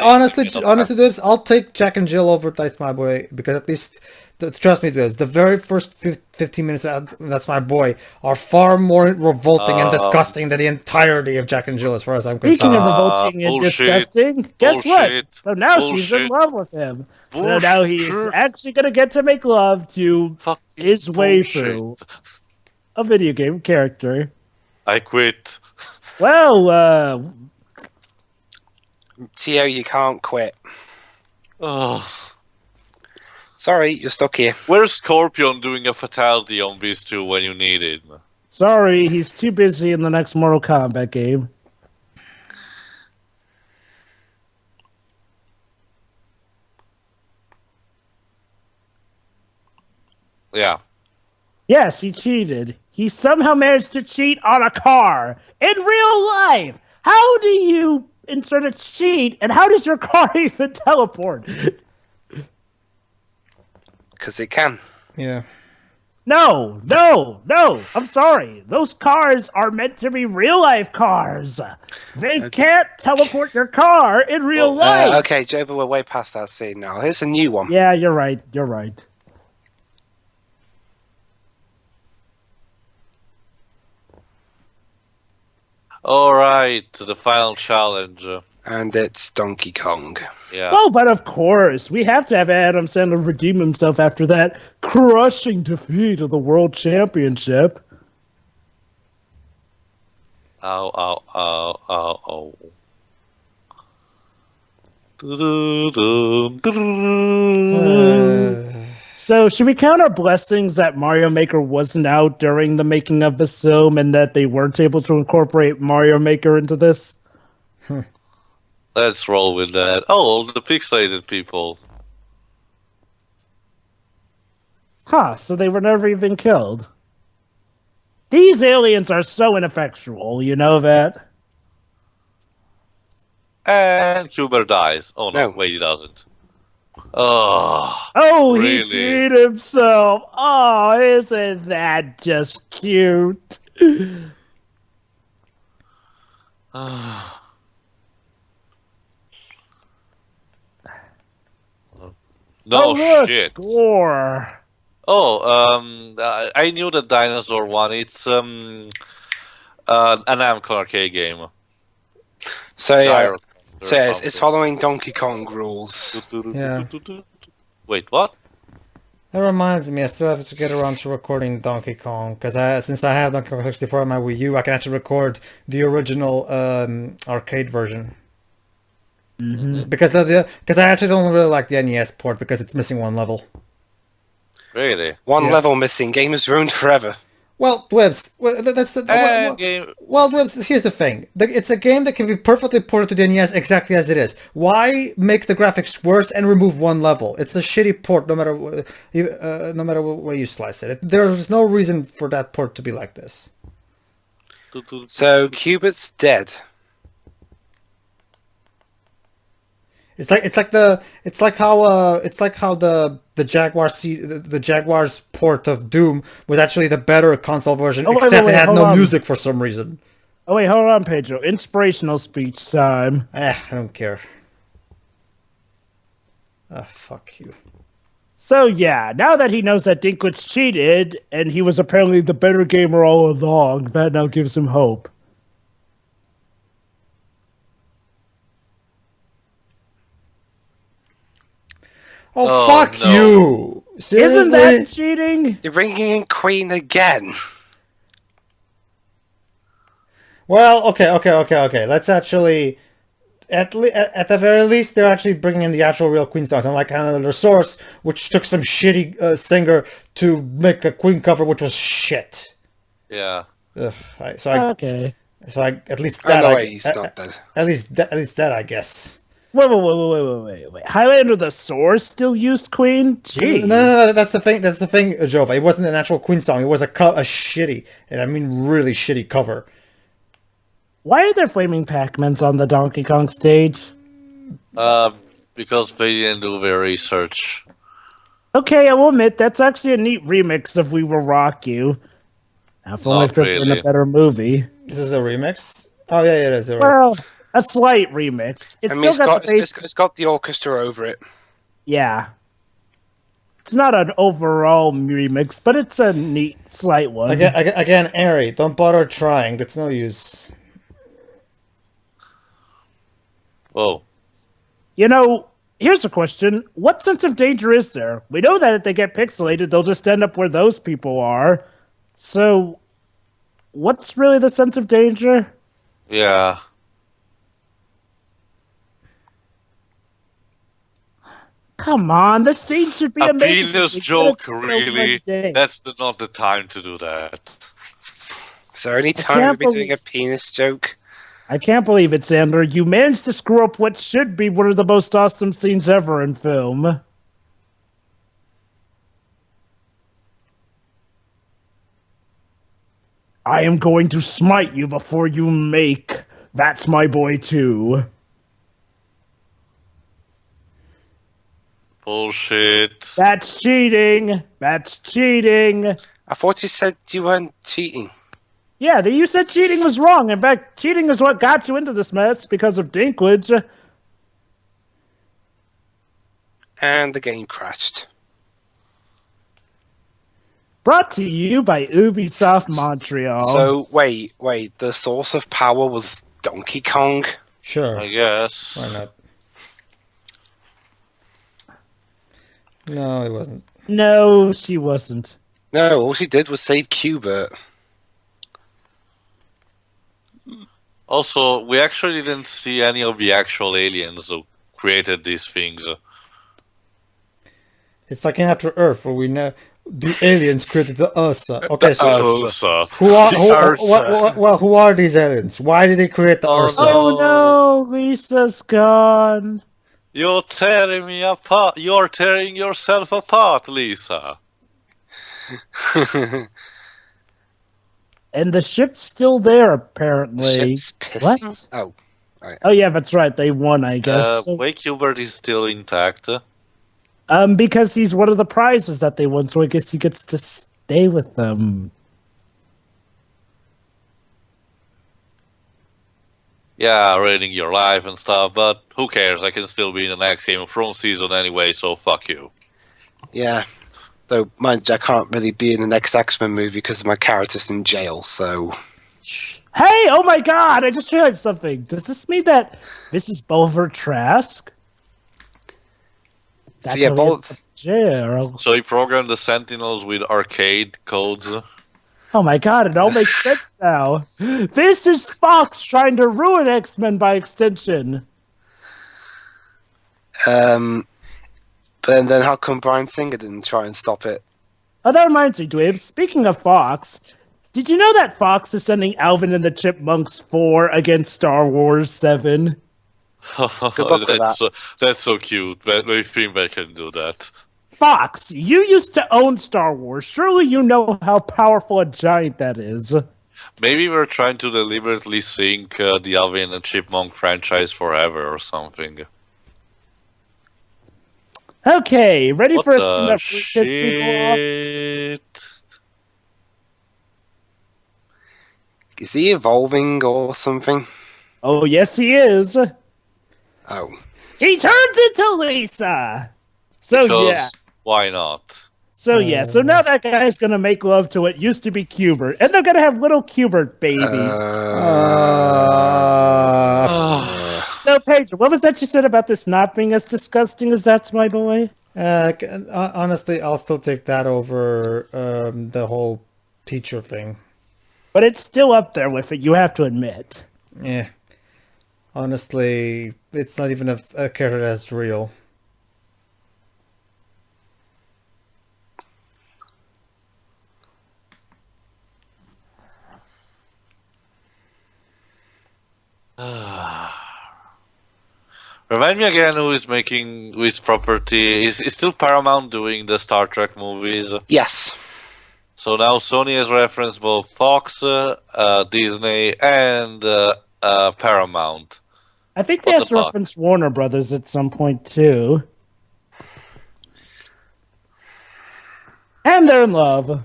honestly, too Dibs, I'll take Jack and Jill over That's My Boy, because at least, trust me, Dibs, the very first 15 minutes of That's My Boy are far more revolting and disgusting than the entirety of Jack and Jill, as far as I'm Speaking concerned. of revolting and bullshit. disgusting, guess what? Bullshit. So now she's in Bullshit. love with him. So now he's Bullshit. actually going to get to make love to Fucking his way bullshit. through a video game character. I quit. Well, Tio, you can't quit. Oh. Sorry, you're stuck here. Where's Scorpion doing a fatality on Beast 2 when you need him? sorry, he's too busy in the next Mortal Kombat game. Yeah. Yes, he cheated. He somehow managed to cheat on a car in real life. How do you insert a cheat, and how does your car even teleport? Because it can. Yeah. No. I'm sorry. Those cars are meant to be real life cars. They can't teleport your car in real life. Okay, Jova, we're way past that scene now. Here's a new one. Yeah, you're right. All right, the final challenge. And it's Donkey Kong. Yeah. Oh, but of course, we have to have Adam Sandler redeem himself after that crushing defeat of the World Championship. Ow, ow, ow, ow, ow. Doo-doo-doo-doo. So, should we count our blessings that Mario Maker wasn't out during the making of this film and that they weren't able to incorporate Mario Maker into this? Let's roll with that. Oh, the pixelated people. Huh, so they were never even killed. These aliens are so ineffectual, you know that? And Cuber dies. Oh no, No. wait, he doesn't. Oh, Oh, really? he beat himself. Oh, isn't that just cute? No Oh, look, shit. gore. Oh, I knew the dinosaur one. It's an Namco arcade game. So yeah, Gyro or so yeah, it's something. following Donkey Kong rules. Yeah. Wait, what? That reminds me, I still have to get around to recording Donkey Kong, because since I have Donkey Kong 64 on my Wii U, I can actually record the original arcade version. Because I actually don't really like the NES port because it's missing one level. Really? One Yeah. level missing, game is ruined forever. Well, Dwebs, that's the Game. well, Dwebs, here's the thing. It's a game that can be perfectly ported to the NES exactly as it is. Why make the graphics worse and remove one level? It's a shitty port, no matter no matter where you slice it. There's no reason for that port to be like this. So Cubert's dead. It's like how the Jaguar's port of Doom was actually the better console version, Oh, wait, except wait, it had hold no on. music for some reason. Oh, wait, hold on, Pedro. Inspirational speech time. I don't care. Ah, fuck you. So, yeah, now that he knows that Dinklage cheated, and he was apparently the better gamer all along, that now gives him hope. Oh, Oh, fuck no. you! Seriously? Isn't that cheating? You're bringing in Queen again. Well, okay. Let's actually, at the very least, they're actually bringing in the actual real Queen songs, unlike another source, which took some shitty singer to make a Queen cover, which was shit. Yeah. Ugh, Okay. at least Oh that, no, wait, he's not dead. at least that, I guess. Wait. Highlander the Source still used Queen? Jeez. No, that's the thing, Jova. It wasn't an actual Queen song. It was a shitty, and I mean really shitty cover. Why are there flaming Pac-Mans on the Donkey Kong stage? Because they didn't do their research. Okay, I will admit, that's actually a neat remix of We Will Rock You. Now, if only Not if it were in really. a better movie. This is a remix? Oh, yeah, it is. Well, a slight remix. It's I mean, still got the bass. it's got the orchestra over it. Yeah. It's not an overall remix, but it's a neat, slight one. Again, Ari, don't bother trying. That's no use. Whoa. You know, here's a question. What sense of danger is there? We know that if they get pixelated, they'll just end up where those people are. So, what's really the sense of danger? Yeah. Come on, the scene should be A amazing. penis We get joke, so really? much day. Not the time to do that. Is there any time can't to be doing a penis joke? I can't believe it, Sander. You managed to screw up what should be one of the most awesome scenes ever in film. I am going to smite you before you make. That's my boy too. Bullshit. That's cheating. That's cheating. I thought you said you weren't cheating. Yeah, you said cheating was wrong. In fact, cheating is what got you into this mess because of Dinklage. And the game crashed. Brought to you by Ubisoft Montreal. So, wait. The source of power was Donkey Kong? Sure. I guess. Why not? No, it wasn't. No, she wasn't. No, all she did was save Qbert. Also, we actually didn't see any of the actual aliens who created these things. It's like in After Earth, where we know the aliens created the Ursa. Okay, so Ursa. who are these aliens? Why did they create the Oh, Ursa? Oh no, Lisa's gone. You're tearing me apart. You're tearing yourself apart, Lisa. And the ship's still there, apparently. Ship's pissed. What? Oh. Oh yeah, that's right. They won, I guess. Wake Hubert is still intact. Because he's one of the prizes that they won, so I guess he gets to stay with them. Yeah, ruining your life and stuff, but who cares? I can still be in the next Game of Thrones season anyway, so fuck you. Yeah. Though, mind you, I can't really be in the next X-Men movie because my character's in jail, so... Hey, oh my god, I just realized something. Does this mean that this is Bolivar Trask? So yeah, jail. So he programmed the Sentinels with arcade codes. Oh my god, it all makes sense now. This is Fox trying to ruin X-Men by extension. But then how come Bryan Singer didn't try and stop it? Oh, that reminds me, Dweeb. Speaking of Fox, did you know that Fox is sending Alvin and the Chipmunks 4 against Star Wars 7? Good luck with that. That's so cute. They think they can do that. Fox, you used to own Star Wars. Surely you know how powerful a giant that is. Maybe we're trying to deliberately sink the Alvin and Chipmunk franchise forever or something. Okay, ready What for a the scene that pisses people off? shit? Is he evolving or something? Oh, yes, he is. Oh. He turns into Lisa. So, Because yeah. why not? So, yeah. So now that guy's going to make love to what used to be Qbert. And they're going to have little Qbert babies. So, Pedro, what was that you said about this not being as disgusting as That's My Boy? Honestly, I'll still take that over the whole teacher thing. But it's still up there with it, you have to admit. Yeah. Honestly, it's not even a character that's real. Remind me again who is making which property. Is still Paramount doing the Star Trek movies? Yes. So now Sony has referenced both Fox, Disney, and Paramount. I think they What have the to fuck? reference Warner Brothers at some point, too. And they're in love.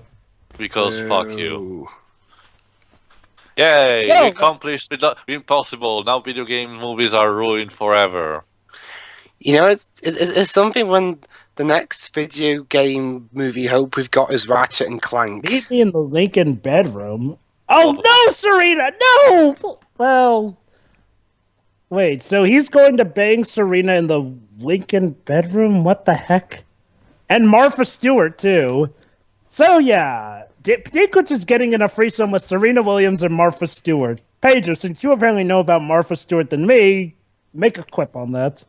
Because fuck you. Yay! So- We accomplished the impossible. Now video game movies are ruined forever. You know, it's something when the next video game movie hope we've got is Ratchet and Clank. Meet me in the Lincoln bedroom. Oh, no, Serena! No! Well... Wait, so he's going to bang Serena in the Lincoln bedroom? What the heck? And Martha Stewart, too. So, yeah. Dinklage is getting in a threesome with Serena Williams and Martha Stewart. Pedro, since you apparently know about Martha Stewart than me, make a quip on that.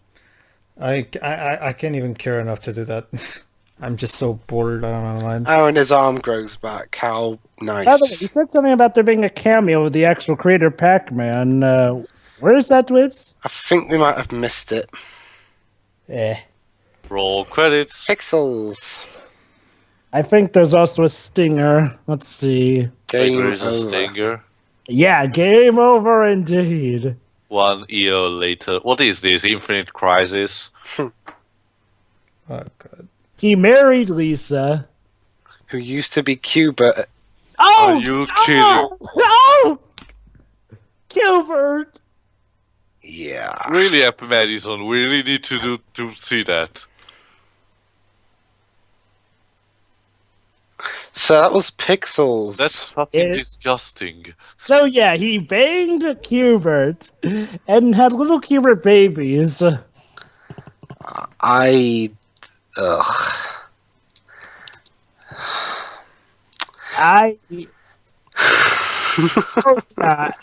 I can't even care enough to do that. I'm just so bored on my mind. Oh, and his arm grows back. How nice. By the way, you said something about there being a cameo of the actual creator Pac-Man. Where is that, Dwibs? I think we might have missed it. Roll credits. Pixels. I think there's also a stinger. Let's see. Wait, Game there is a over. stinger. Yeah, game over indeed. 1 year later. What is this? Infinite Crisis? Oh god. He married Lisa. Who used to be Qbert. Oh! Are you kidding? Oh! Gilbert! Yeah. Really, Happy Madison, we really need to see that. So that was Pixels. That's fucking disgusting. So yeah, he banged Qbert and had little Qbert babies. I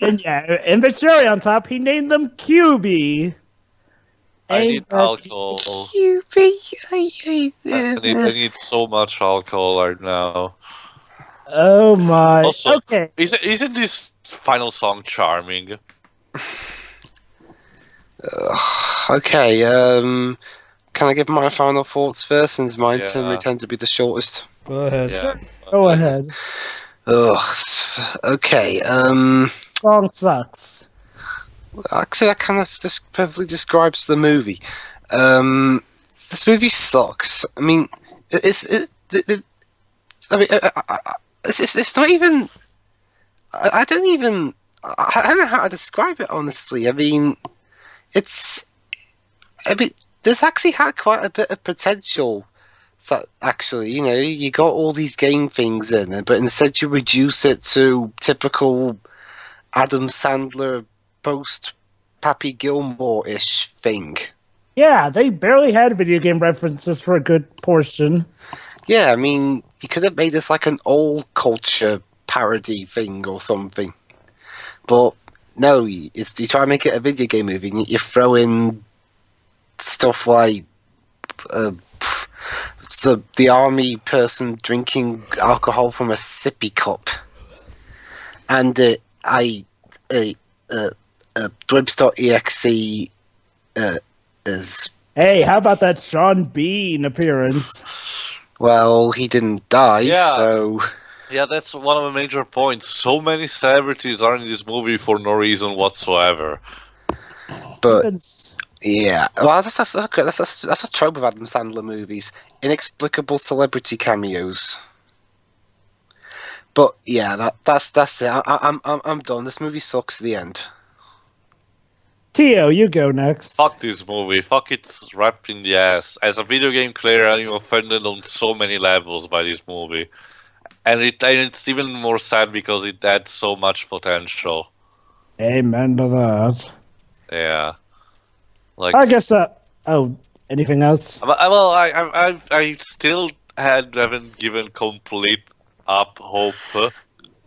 and the cherry on top, he named them QB. I need alcohol. QB. I need so much alcohol right now. Oh my. Also, okay. Isn't this final song charming? Okay, can I give my final thoughts first, since mine tend to be the shortest? Go ahead. Yeah. Go ahead. Okay, Song sucks. actually that kind of just perfectly describes the movie. This movie sucks. I mean, it's not even. I don't know how to describe it, honestly. I mean, this actually had quite a bit of potential. So actually, you got all these game things in it, but instead you reduce it to typical Adam Sandler post Happy Gilmore-ish thing. Yeah, they barely had video game references for a good portion. Yeah, I mean, you could have made this like an old culture parody thing or something. But no, you try to make it a video game movie, and you throw in stuff like the army person drinking alcohol from a sippy cup, and Dwibs.exe is. Hey, how about that Sean Bean appearance? Well, he didn't die, so. Yeah, that's one of the major points. So many celebrities are in this movie for no reason whatsoever. But yeah, well, that's a trope of Adam Sandler movies: inexplicable celebrity cameos. But yeah, that's it. I'm done. This movie sucks. The end. Tio, you go next. Fuck this movie. Fuck it's wrapped in the ass. As a video game player, I'm offended on so many levels by this movie. And it's even more sad because it had so much potential. Amen to that. Yeah. Like, I guess, anything else? Well, I still haven't given complete up hope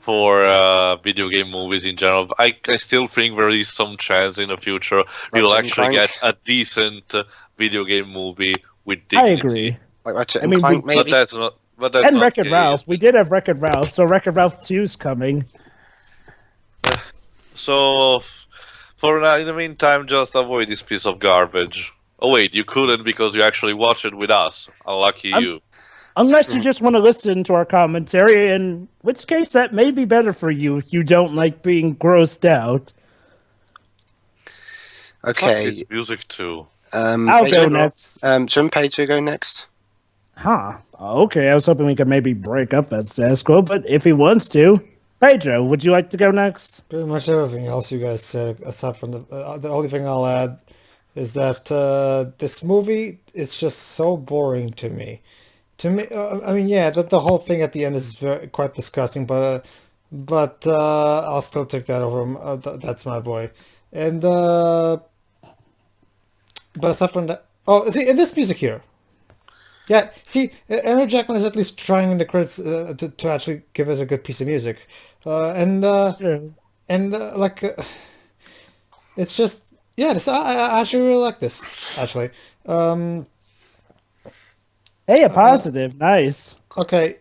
for video game movies in general. I still think there is some chance in the future we will actually get a decent video game movie with dignity. I agree. Like Ratchet and Clank, maybe. But that's not. And Wreck-It Ralph. We did have Wreck-It Ralph, so Wreck-It Ralph 2's coming. So, for now, in the meantime, just avoid this piece of garbage. Oh wait, you couldn't because you actually watched it with us. Unlucky you. Unless you just want to listen to our commentary, in which case that may be better for you if you don't like being grossed out. Okay. Fuck this music too. I'll go next. Shouldn't Pedro go next? Huh. Okay, I was hoping we could maybe break up that status quo, but if he wants to. Pedro, would you like to go next? Pretty much everything else you guys said, aside from the only thing I'll add is that this movie is just so boring to me. I mean, yeah, the whole thing at the end is quite disgusting, but I'll still take that over him. That's my boy. And but aside from that, see, and this music here. Yeah, see, Andrew Jackman is at least trying in the credits to actually give us a good piece of music, it's just I actually really like this actually. Hey, a positive, nice. Okay,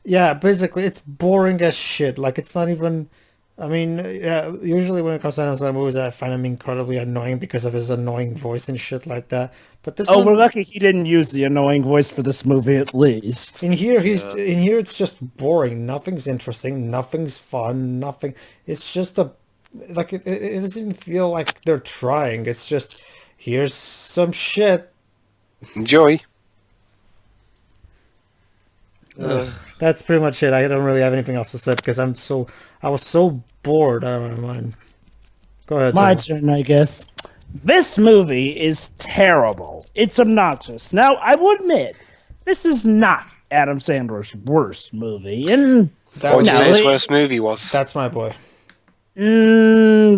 yeah, basically it's boring as shit. Like it's not even. I mean, yeah, usually when it comes to Adam Sandler movies, I find him incredibly annoying because of his annoying voice and shit like that. But this one, we're lucky he didn't use the annoying voice for this movie at least. In here, it's just boring. Nothing's interesting. Nothing's fun. Nothing. It's just it doesn't feel like they're trying. It's just, here's some shit. Enjoy. That's pretty much it. I don't really have anything else to say because I was so bored out of my mind. Go ahead. My turn, I guess. This movie is terrible. It's obnoxious. Now, I will admit, this is not Adam Sandler's worst movie. And What would you say his it- worst movie was? That's my boy.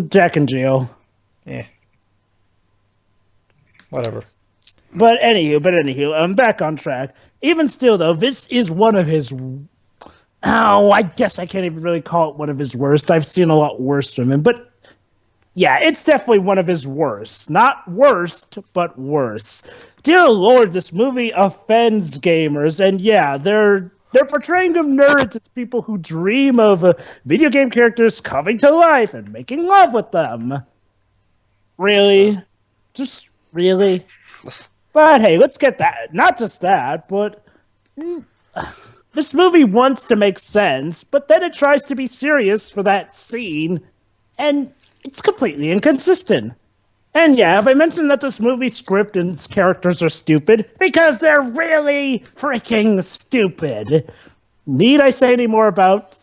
Jack and Jill. Yeah. Whatever. But anywho, I'm back on track. Even still, though, this is one of his. Oh, I guess I can't even really call it one of his worst. I've seen a lot worse from him, but yeah, it's definitely one of his worst. Not worst, but worse. Dear Lord, this movie offends gamers, and yeah, they're portraying them nerds as people who dream of video game characters coming to life and making love with them. Really? Just really? But hey, let's get that. Not just that, but this movie wants to make sense, but then it tries to be serious for that scene, and it's completely inconsistent. And yeah, have I mentioned that this movie script and its characters are stupid? Because they're really freaking stupid. Need I say any more about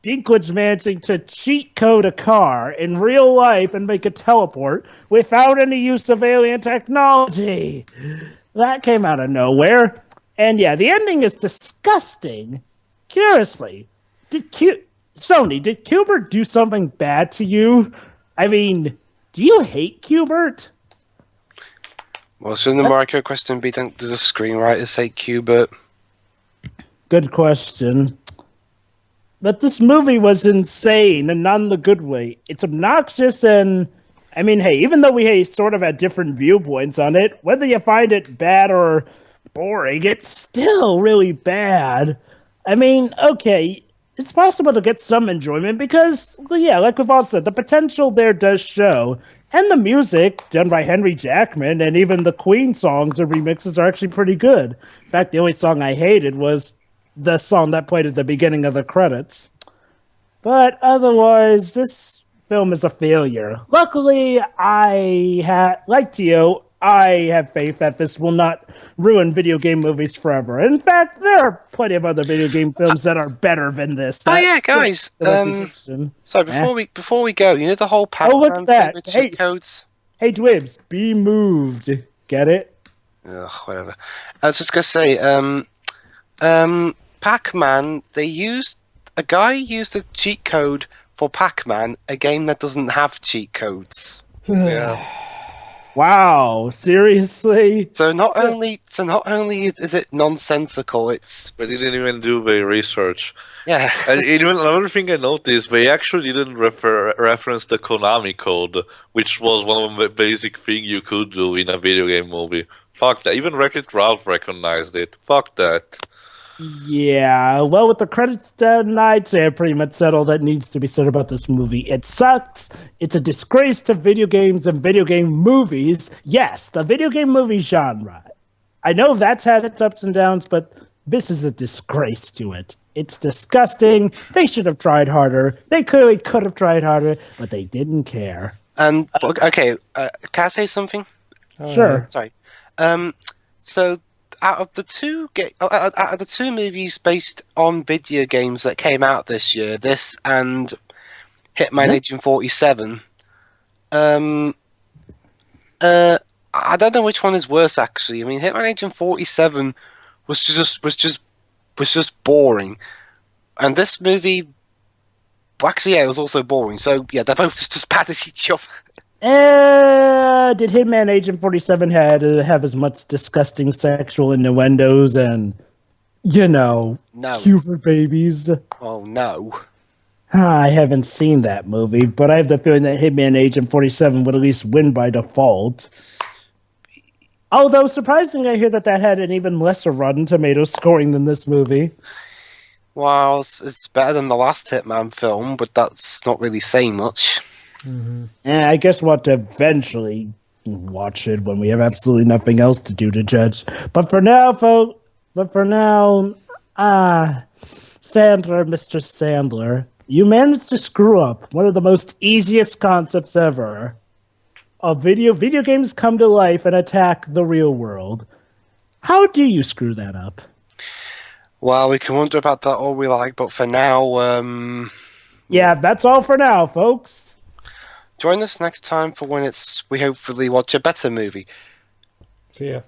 Dinklage managing to cheat code a car in real life and make it teleport without any use of alien technology? That came out of nowhere. And yeah, the ending is disgusting. Curiously, Sony, did Qbert do something bad to you? I mean, do you hate Qbert? Well, shouldn't the Mario question be, does a screenwriter say Qbert? Good question. But this movie was insane, and not in the good way. It's obnoxious, and I mean, hey, even though we sort of had different viewpoints on it, whether you find it bad or boring, it's still really bad. I mean, okay, it's possible to get some enjoyment because, well, yeah, like we've all said, the potential there does show. And the music, done by Henry Jackman, and even the Queen songs and remixes are actually pretty good. In fact, the only song I hated was the song that played at the beginning of the credits. But otherwise, this film is a failure. Luckily, like Tio, I have faith that this will not ruin video game movies forever. In fact, there are plenty of other video game films that are better than this. Oh yeah, guys. So before we go, you know the whole Pac-Man look at that. with cheat codes. Hey, Dwibs, be moved. Get it? Ugh, whatever. I was just gonna say, Pac-Man. A guy used a cheat code for Pac-Man, a game that doesn't have cheat codes. Yeah. Wow, seriously? So not only is it nonsensical, They didn't even do the research. yeah. And even another thing I noticed, they actually didn't reference the Konami code, which was one of the basic things you could do in a video game movie. Fuck that. Even Wreck-It Ralph recognized it. Fuck that. Yeah, well, with the credits done, I'd say I pretty much said all that needs to be said about this movie. It sucks. It's a disgrace to video games and video game movies. Yes, the video game movie genre. I know that's had its ups and downs, but this is a disgrace to it. It's disgusting. They should have tried harder. They clearly could have tried harder, but they didn't care. And okay, can I say something? Sure. Sorry. So out of the two movies based on video games that came out this year, this and Hitman Agent 47, I don't know which one is worse actually. I mean, Hitman Agent 47 was just boring, and this movie, actually, yeah, it was also boring. So yeah, they're both just as bad as each other. Did Hitman Agent 47 have as much disgusting sexual innuendos and, No. Cuber babies? Oh no. I haven't seen that movie, but I have the feeling that Hitman Agent 47 would at least win by default. Although, surprisingly, I hear that had an even lesser Rotten Tomatoes scoring than this movie. Well, it's better than the last Hitman film, but that's not really saying much. I guess we'll have to eventually watch it when we have absolutely nothing else to do to judge. But for now, Sandler, Mr. Sandler, you managed to screw up one of the most easiest concepts ever. Video games come to life and attack the real world. How do you screw that up? Well, we can wonder about that all we like, but for now, yeah, that's all for now, folks. Join us next time for when we hopefully watch a better movie. See ya.